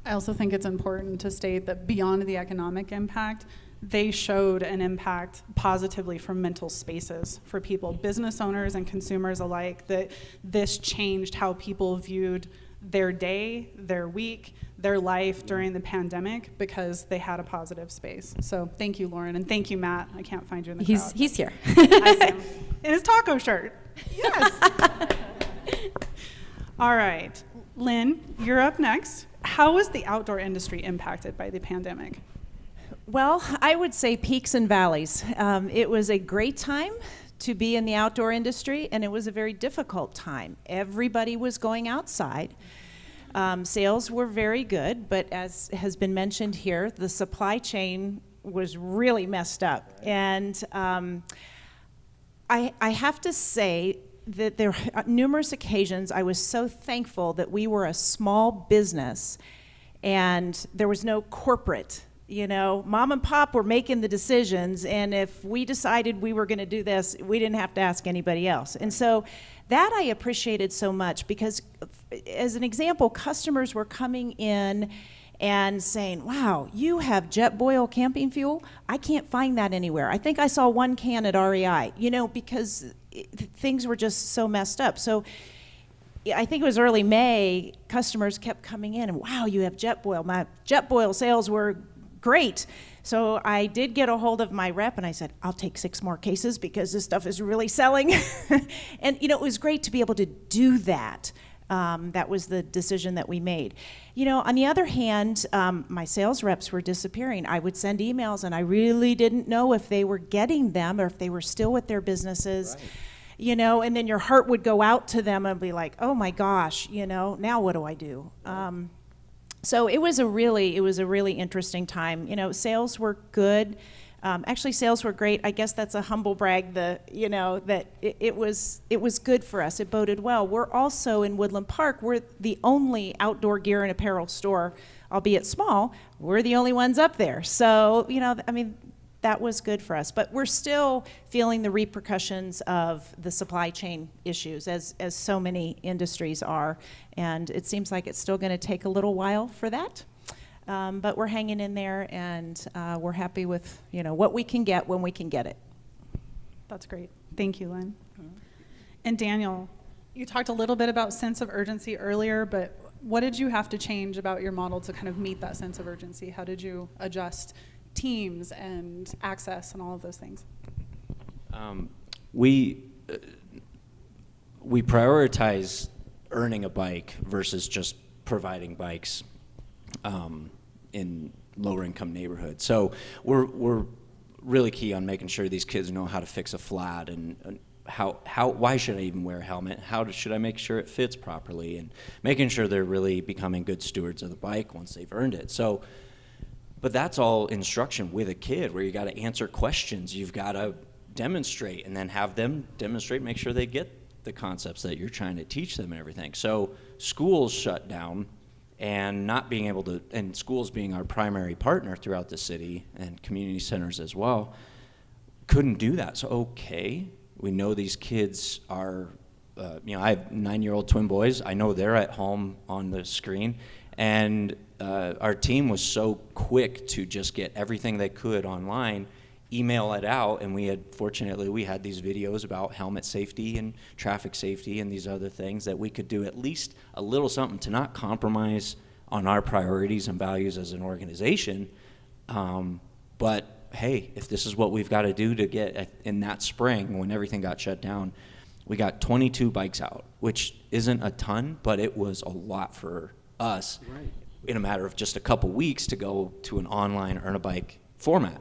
Speaker 2: I also think it's important to state that beyond the economic impact, they showed an impact positively for mental spaces for people, business owners and consumers alike, that this changed how people viewed their day, their week, their life during the pandemic because they had a positive space. So thank you, Lauren, and thank you, Matt. I can't find you in the crowd.
Speaker 11: He's here.
Speaker 2: I see him. In his taco shirt. Yes. All right. Lynn, you're up next. How was the outdoor industry impacted by the pandemic?
Speaker 13: Well, I would say peaks and valleys. It was a great time to be in the outdoor industry, and it was a very difficult time. Everybody was going outside. Sales were very good, but as has been mentioned here, the supply chain was really messed up. And I have to say that there are numerous occasions I was so thankful that we were a small business and there was no corporate. You know, mom and pop were making the decisions, and if we decided we were going to do this, we didn't have to ask anybody else. And so that I appreciated so much because, as an example, customers were coming in and saying, wow, you have Jetboil camping fuel? I can't find that anywhere. I think I saw one can at REI, you know, because things were just so messed up. So I think it was early May, customers kept coming in and, wow, you have Jetboil. My Jetboil sales were great. So I did get a hold of my rep and I said, I'll take 6 more cases because this stuff is really selling. And you know, it was great to be able to do that. That was the decision that we made. You know, on the other hand, my sales reps were disappearing. I would send emails and I really didn't know if they were getting them or if they were still with their businesses. Right. You know, and then your heart would go out to them and be like, oh my gosh, you know, now what do I do? So it was a really interesting time. You know, sales were good. Actually, sales were great. I guess that's a humble brag. That it was good for us. It boded well. We're also in Woodland Park. We're the only outdoor gear and apparel store, albeit small. We're the only ones up there. So you know, I mean, that was good for us. But we're still feeling the repercussions of the supply chain issues, as so many industries are. And it seems like it's still going to take a little while for that. But we're hanging in there, and we're happy with what we can get when we can get it.
Speaker 2: That's great. Thank you, Lynn. And Daniel, you talked a little bit about sense of urgency earlier, but what did you have to change about your model to kind of meet that sense of urgency? How did you adjust teams and access and all of those things?
Speaker 10: We prioritize earning a bike versus just providing bikes in lower income neighborhoods. So we're really key on making sure these kids know how to fix a flat and why should I even wear a helmet? Should I make sure it fits properly? And making sure they're really becoming good stewards of the bike once they've earned it. So, but that's all instruction with a kid where you got to answer questions. You've got to demonstrate and then have them demonstrate, make sure they get the concepts that you're trying to teach them and everything. So schools shut down and not being able to, and schools being our primary partner throughout the city and community centers as well, couldn't do that. So, okay. We know these kids are, I have 9-year-old twin boys. I know they're at home on the screen. And our team was so quick to just get everything they could online, email it out, and fortunately, we had these videos about helmet safety and traffic safety and these other things that we could do at least a little something to not compromise on our priorities and values as an organization. But hey, if this is what we've got to do to get in that spring when everything got shut down, we got 22 bikes out, which isn't a ton, but it was a lot for us in a matter of just a couple weeks to go to an online earn a bike format.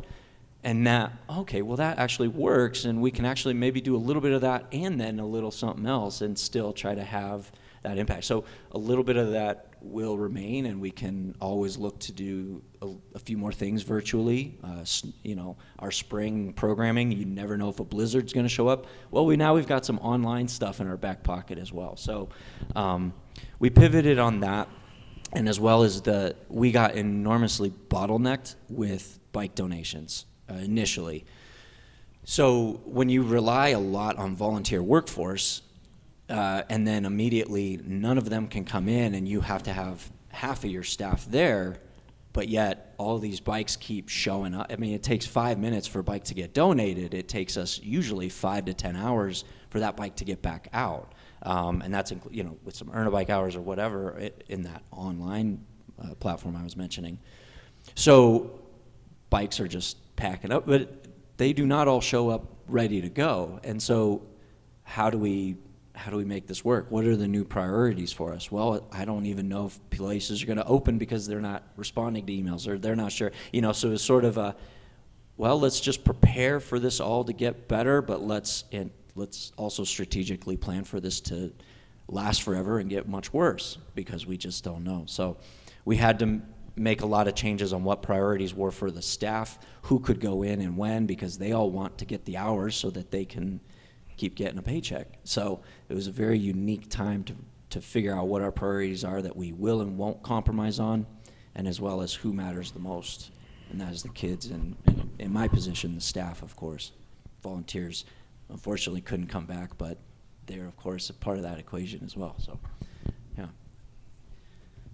Speaker 10: And that, okay, well that actually works, and we can actually maybe do a little bit of that and then a little something else and still try to have that impact. So a little bit of that will remain, and we can always look to do a few more things virtually. Our spring programming, you never know if a blizzard's going to show up. Well, we've got some online stuff in our back pocket as well. So we pivoted on that, and as well as we got enormously bottlenecked with bike donations initially. So when you rely a lot on volunteer workforce, and then immediately none of them can come in, and you have to have half of your staff there, but yet all these bikes keep showing up. I mean, it takes 5 minutes for a bike to get donated. It takes us usually 5 to 10 hours for that bike to get back out. And that's, with some earn a bike hours or whatever in that online platform I was mentioning. So bikes are just packing up, but they do not all show up ready to go. And so how do we make this work? What are the new priorities for us? Well, I don't even know if places are going to open because they're not responding to emails or they're not sure. So it's sort of let's just prepare for this all to get better, but let's also strategically plan for this to last forever and get much worse because we just don't know. So we had to make a lot of changes on what priorities were for the staff, who could go in and when, because they all want to get the hours so that they can keep getting a paycheck. So it was a very unique time to figure out what our priorities are that we will and won't compromise on, and as well as who matters the most, and that is the kids, and in my position, the staff, of course. Volunteers unfortunately couldn't come back, but they're, of course, a part of that equation as well. So, yeah.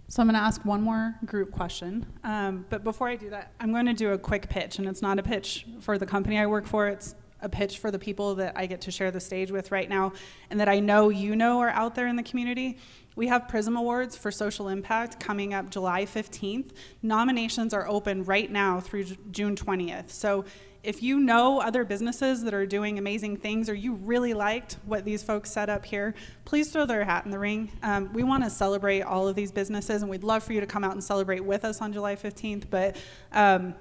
Speaker 2: So I'm going to ask one more group question, but before I do that, I'm going to do a quick pitch, and it's not a pitch for the company I work for, it's a pitch for the people that I get to share the stage with right now and that I know are out there in the community. We have PRISM Awards for Social Impact coming up July 15th. Nominations are open right now through June 20th. So if you know other businesses that are doing amazing things or you really liked what these folks set up here, please throw their hat in the ring. We want to celebrate all of these businesses, and we'd love for you to come out and celebrate with us on July 15th, but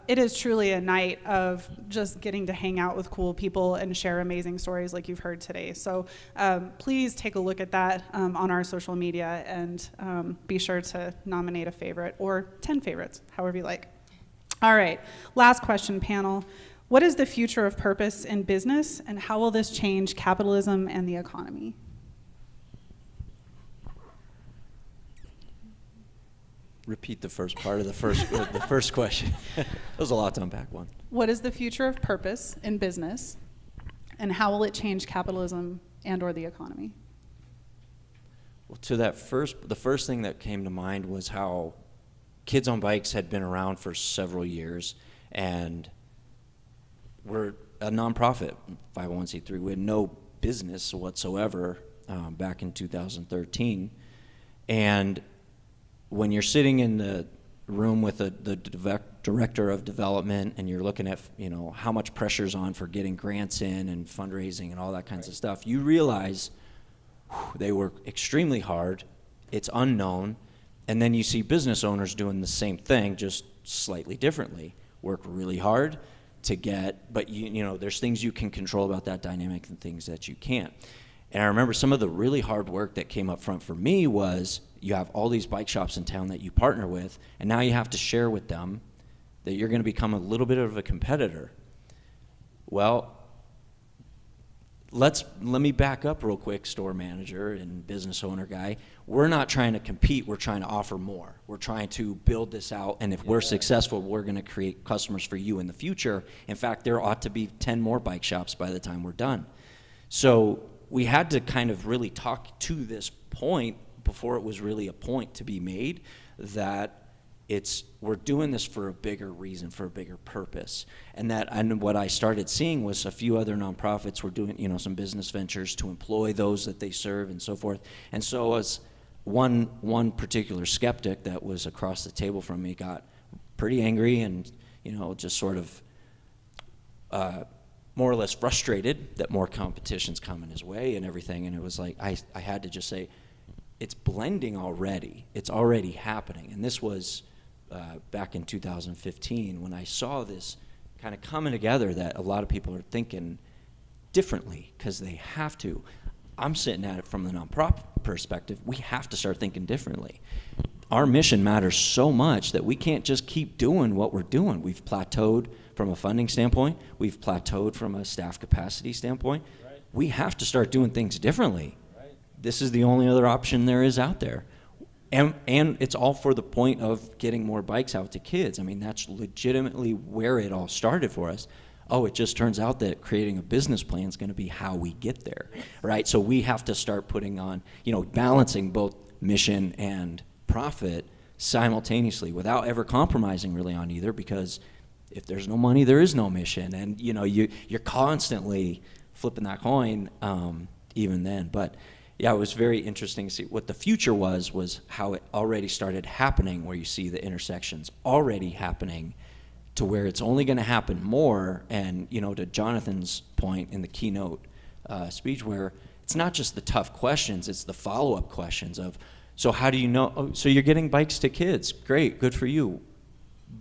Speaker 2: it is truly a night of just getting to hang out with cool people and share amazing stories like you've heard today. So please take a look at that on our social media and be sure to nominate a favorite or 10 favorites, however you like. All right, last question, panel. What is the future of purpose in business, and how will this change capitalism and the economy?
Speaker 10: Repeat the first part of the first question. That was a lot to unpack. One.
Speaker 2: What is the future of purpose in business, and how will it change capitalism and/or the economy?
Speaker 10: Well, to that the first thing that came to mind was how Kids on Bikes had been around for several years, and we're a nonprofit, 501c3. We had no business whatsoever back in 2013. And when you're sitting in the room with the director of development and you're looking at, you know, how much pressure's on for getting grants in and fundraising and all that kinds of stuff, you realize they work extremely hard, it's unknown, and then you see business owners doing the same thing, just slightly differently. Work really hard to get, but you know, there's things you can control about that dynamic and things that you can't. And I remember some of the really hard work that came up front for me was you have all these bike shops in town that you partner with, and now you have to share with them that you're going to become a little bit of a competitor. Well, let me back up real quick, store manager and business owner guy. We're not trying to compete, we're trying to offer more. We're trying to build this out, and if we're successful, we're going to create customers for you in the future. In fact, there ought to be 10 more bike shops by the time we're done. So we had to kind of really talk to this point before it was really a point to be made, that we're doing this for a bigger reason, for a bigger purpose. And what I started seeing was a few other nonprofits were doing, you know, some business ventures to employ those that they serve and so forth. And so as one particular skeptic that was across the table from me got pretty angry and, you know, just sort of more or less frustrated that more competition's coming his way and everything. And it was like, I had to just say, it's blending already. It's already happening. And this was back in 2015 when I saw this kind of coming together, that a lot of people are thinking differently because they have to. I'm sitting at it from the nonprofit perspective. We have to start thinking differently. Our mission matters so much that we can't just keep doing what we're doing. We've plateaued from a funding standpoint. We've plateaued from a staff capacity standpoint. Right. We have to start doing things differently. Right. This is the only other option there is out there. And it's all for the point of getting more bikes out to kids. I mean, that's legitimately where it all started for us. Oh, it just turns out that creating a business plan is going to be how we get there, right? So we have to start putting on, you know, balancing both mission and profit simultaneously without ever compromising really on either, because if there's no money, there is no mission. And, you know, you're constantly flipping that coin even then. But yeah, it was very interesting to see what the future was how it already started happening, where you see the intersections already happening to where it's only going to happen more. And, you know, to Jonathan's point in the keynote speech, where it's not just the tough questions, it's the follow-up questions of, so how do you know, oh, so you're getting bikes to kids, great, good for you.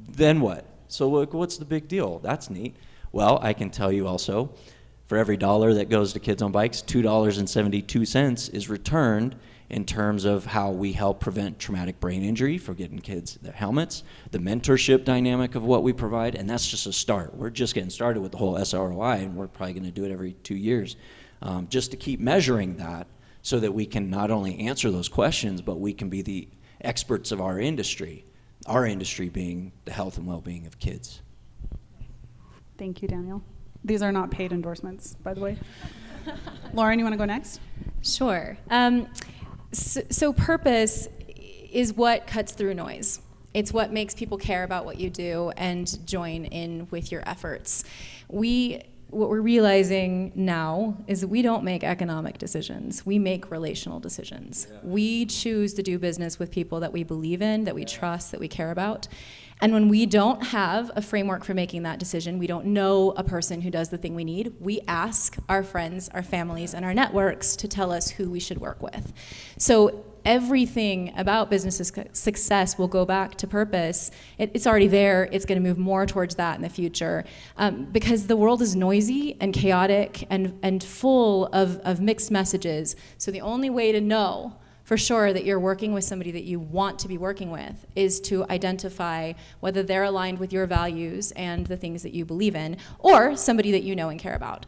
Speaker 10: Then what? So what's the big deal? That's neat. Well, I can tell you also, for every $1 that goes to Kids on Bikes, $2.72 is returned in terms of how we help prevent traumatic brain injury for getting kids their helmets, the mentorship dynamic of what we provide, and that's just a start. We're just getting started with the whole SROI, and we're probably going to do it every 2 years, just to keep measuring that so that we can not only answer those questions, but we can be the experts of our industry being the health and well-being of kids.
Speaker 2: Thank you, Daniel. These are not paid endorsements, by the way. Lauren, you want to go next?
Speaker 11: Sure. So purpose is what cuts through noise. It's what makes people care about what you do and join in with your efforts. What we're realizing now is that we don't make economic decisions. We make relational decisions. Yeah. We choose to do business with people that we believe in, that we trust, that we care about. And when we don't have a framework for making that decision, we don't know a person who does the thing we need, we ask our friends, our families, and our networks to tell us who we should work with. So everything about business success will go back to purpose. It's already there. It's going to move more towards that in the future, because the world is noisy and chaotic and full of mixed messages. So the only way to know for sure that you're working with somebody that you want to be working with is to identify whether they're aligned with your values and the things that you believe in, or somebody that you know and care about.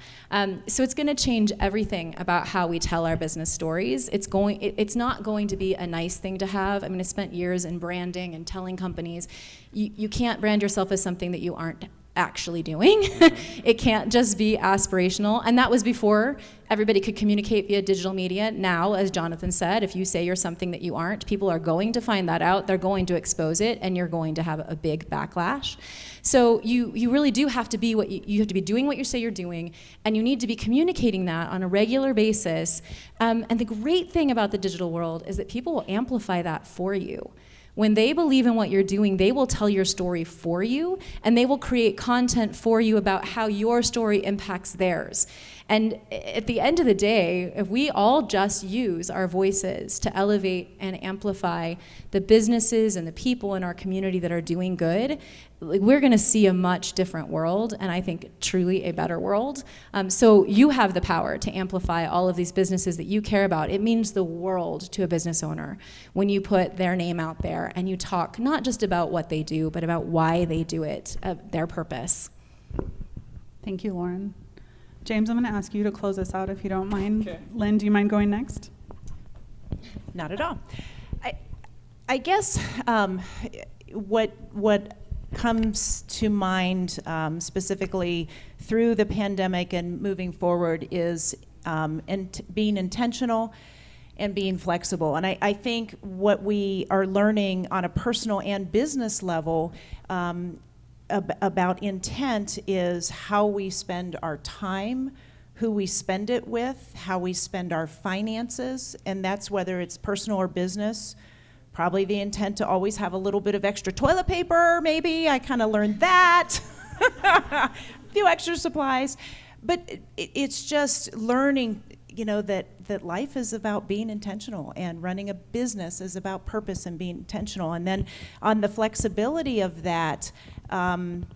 Speaker 11: So it's going to change everything about how we tell our business stories. It's not going to be a nice thing to have. I mean, I spent years in branding and telling companies, you can't brand yourself as something that you aren't actually doing. It can't just be aspirational. And that was before everybody could communicate via digital media. Now, as Jonathan said, if you say you're something that you aren't, people are going to find that out, they're going to expose it, and you're going to have a big backlash. So you really do have to be you have to be doing what you say you're doing, and you need to be communicating that on a regular basis. And the great thing about the digital world is that people will amplify that for you. When they believe in what you're doing, they will tell your story for you, and they will create content for you about how your story impacts theirs. And at the end of the day, if we all just use our voices to elevate and amplify the businesses and the people in our community that are doing good, we're going to see a much different world, and I think truly a better world. So you have the power to amplify all of these businesses that you care about. It means the world to a business owner when you put their name out there and you talk not just about what they do, but about why they do it, their purpose.
Speaker 2: Thank you, Lauren. James, I'm going to ask you to close us out if you don't mind. Okay. Lynn, do you mind going next?
Speaker 13: Not at all. I guess what comes to mind specifically through the pandemic and moving forward is being intentional and being flexible. And I think what we are learning on a personal and business level about intent is how we spend our time, who we spend it with, how we spend our finances, and that's whether it's personal or business. Probably the intent to always have a little bit of extra toilet paper, maybe. I kind of learned that. A few extra supplies. But it's just learning, that life is about being intentional, and running a business is about purpose and being intentional. And then on the flexibility of that, and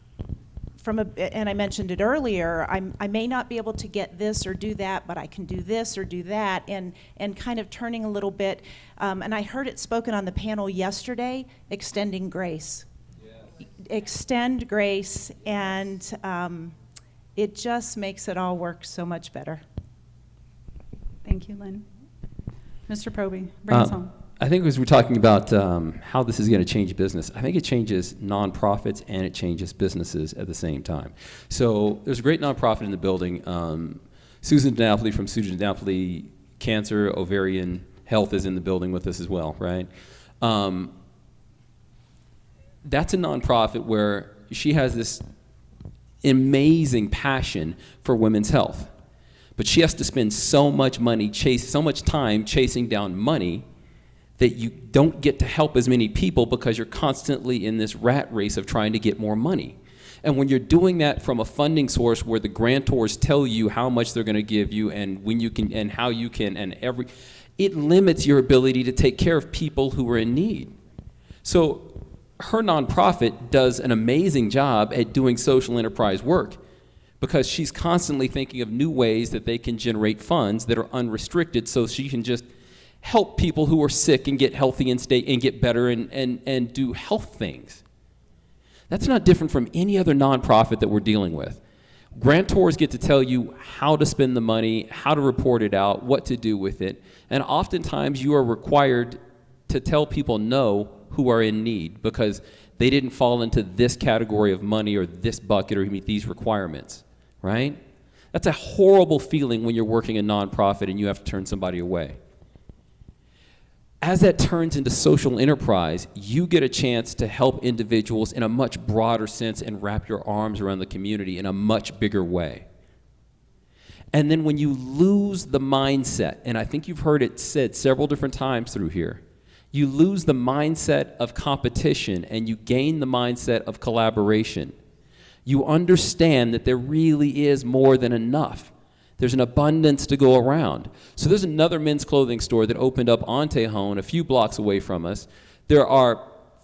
Speaker 13: I mentioned it earlier, I may not be able to get this or do that, but I can do this or do that, and kind of turning a little bit. And I heard it spoken on the panel yesterday, extending grace. Yes. Extend grace, and it just makes it all work so much better.
Speaker 2: Thank you, Lynn. Mr. Proby, bring us home.
Speaker 12: I think as we're talking about how this is going to change business, I think it changes nonprofits and it changes businesses at the same time. So there's a great nonprofit in the building, Susan DiNapoli from Susan DiNapoli Cancer, Ovarian Health is in the building with us as well, right? That's a nonprofit where she has this amazing passion for women's health, but she has to spend so much money, so much time chasing down money that you don't get to help as many people because you're constantly in this rat race of trying to get more money. And when you're doing that from a funding source where the grantors tell you how much they're going to give you and when you can and how you can it limits your ability to take care of people who are in need. So her nonprofit does an amazing job at doing social enterprise work because she's constantly thinking of new ways that they can generate funds that are unrestricted so she can just help people who are sick and get healthy and get better and do health things. That's not different from any other nonprofit that we're dealing with. Grantors get to tell you how to spend the money, how to report it out, what to do with it, and oftentimes you are required to tell people no who are in need because they didn't fall into this category of money or this bucket or meet these requirements, right? That's a horrible feeling when you're working a nonprofit and you have to turn somebody away. As that turns into social enterprise, you get a chance to help individuals in a much broader sense and wrap your arms around the community in a much bigger way. And then when you lose the mindset, and I think you've heard it said several different times through here, you lose the mindset of competition and you gain the mindset of collaboration. You understand that there really is more than enough. There's an abundance to go around. So there's another men's clothing store that opened up on Tejon, a few blocks away from us. There are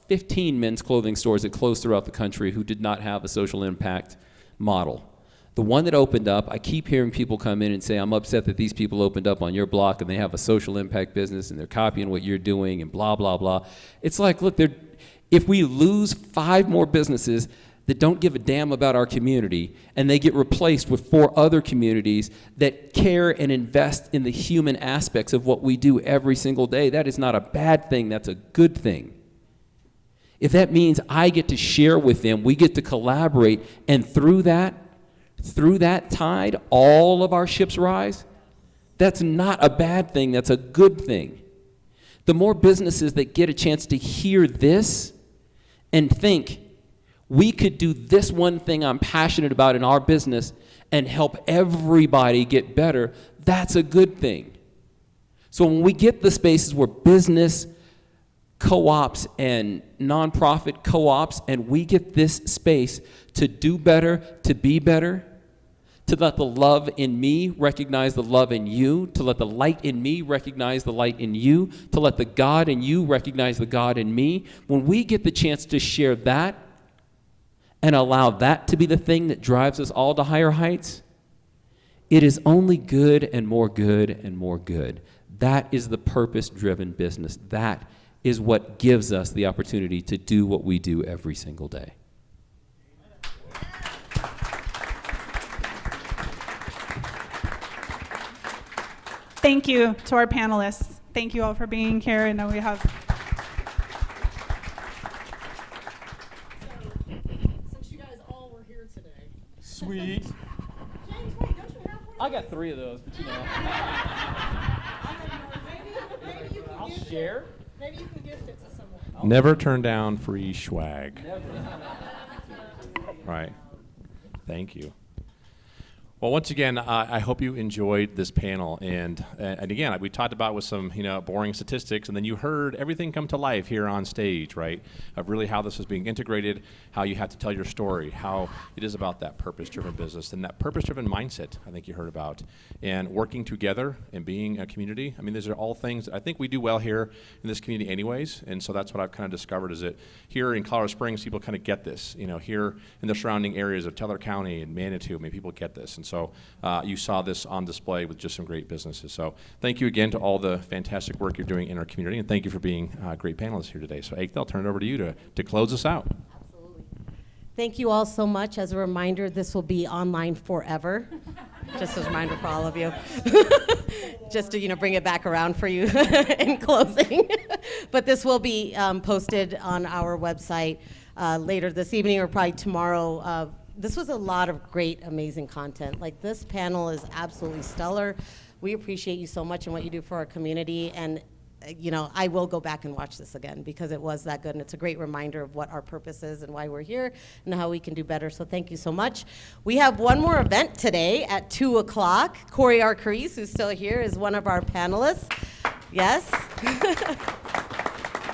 Speaker 12: 15 men's clothing stores that closed throughout the country who did not have a social impact model. The one that opened up, I keep hearing people come in and say, I'm upset that these people opened up on your block and they have a social impact business and they're copying what you're doing and blah, blah, blah. It's like, look, if we lose 5 more businesses that don't give a damn about our community, and they get replaced with 4 other communities that care and invest in the human aspects of what we do every single day. That is not a bad thing, that's a good thing. if that means I get to share with them, we get to collaborate, and through that tide, all of our ships rise, that's not a bad thing, that's a good thing. The more businesses that get a chance to hear this and think, we could do this one thing I'm passionate about in our business and help everybody get better, that's a good thing. So when we get the spaces where business co-ops and nonprofit co-ops, and we get this space to do better, to be better, to let the love in me recognize the love in you, to let the light in me recognize the light in you, to let the God in you recognize the God in me, when we get the chance to share that and allow that to be the thing that drives us all to higher heights, it is only good and more good and more good. That is the purpose-driven business. That is what gives us the opportunity to do what we do every single day.
Speaker 2: Thank you to our panelists. Thank you all for being here. I know we have...
Speaker 1: Since you guys all were here today.
Speaker 12: Sweet.
Speaker 1: James, wait, don't you have one?
Speaker 12: I got 3 of those, but you know.
Speaker 1: Maybe you can
Speaker 12: I'll
Speaker 1: gift
Speaker 12: share.
Speaker 1: it. Maybe you can gift it to someone.
Speaker 4: Never turn down free swag.
Speaker 12: Never.
Speaker 4: Right. Thank you. Well, once again, I hope you enjoyed this panel, and again, we talked about with some boring statistics, and then you heard everything come to life here on stage, right? Of really how this is being integrated, how you have to tell your story, how it is about that purpose-driven business and that purpose-driven mindset. I think you heard about, and working together and being a community. I mean, these are all things I think we do well here in this community, anyways, and so that's what I've kind of discovered is that here in Colorado Springs, people kind of get this. Here in the surrounding areas of Teller County and Manitou, I mean, people get this, and so you saw this on display with just some great businesses. So thank you again to all the fantastic work you're doing in our community, and thank you for being great panelists here today. So Ekta, I'll turn it over to you to close us out.
Speaker 5: Absolutely. Thank you all so much. As a reminder, this will be online forever. Just as a reminder for all of you. Just to bring it back around for you in closing. But this will be posted on our website later this evening or probably tomorrow. This was a lot of great, amazing content. Like, this panel is absolutely stellar. We appreciate you so much and what you do for our community. And, I will go back and watch this again because it was that good. And it's a great reminder of what our purpose is and why we're here and how we can do better. So thank you so much. We have one more event today at 2 o'clock. Corey Arcariz, who's still here, is one of our panelists. Yes.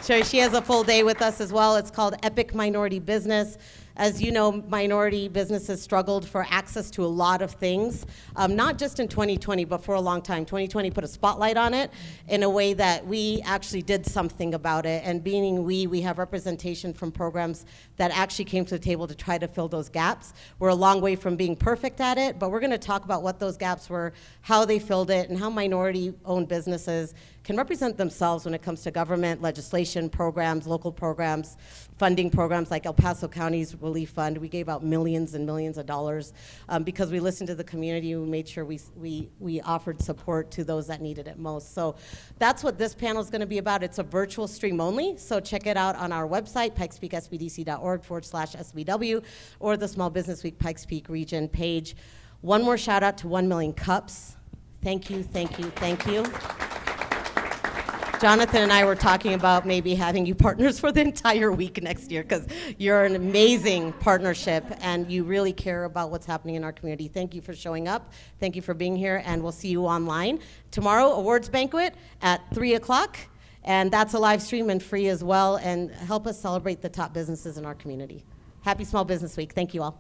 Speaker 5: So she has a full day with us as well. It's called Epic Minority Business. As you know, minority businesses struggled for access to a lot of things, not just in 2020, but for a long time. 2020 put a spotlight on it in a way that we actually did something about it. And being we have representation from programs that actually came to the table to try to fill those gaps. We're a long way from being perfect at it, but we're gonna talk about what those gaps were, how they filled it, and how minority-owned businesses can represent themselves when it comes to government, legislation, programs, local programs, funding programs like El Paso County's Relief Fund. We gave out millions and millions of dollars because we listened to the community. We made sure we offered support to those that needed it most. So that's what this panel is going to be about. It's a virtual stream only, so check it out on our website, pikespeaksbdc.org/SBW, or the Small Business Week Pikes Peak Region page. One more shout out to 1 Million Cups. Thank you, thank you, thank you. Jonathan and I were talking about maybe having you partners for the entire week next year because you're an amazing partnership and you really care about what's happening in our community. Thank you for showing up. Thank you for being here, and we'll see you online. Tomorrow, awards banquet at 3 o'clock, and that's a live stream and free as well, and help us celebrate the top businesses in our community. Happy Small Business Week. Thank you all.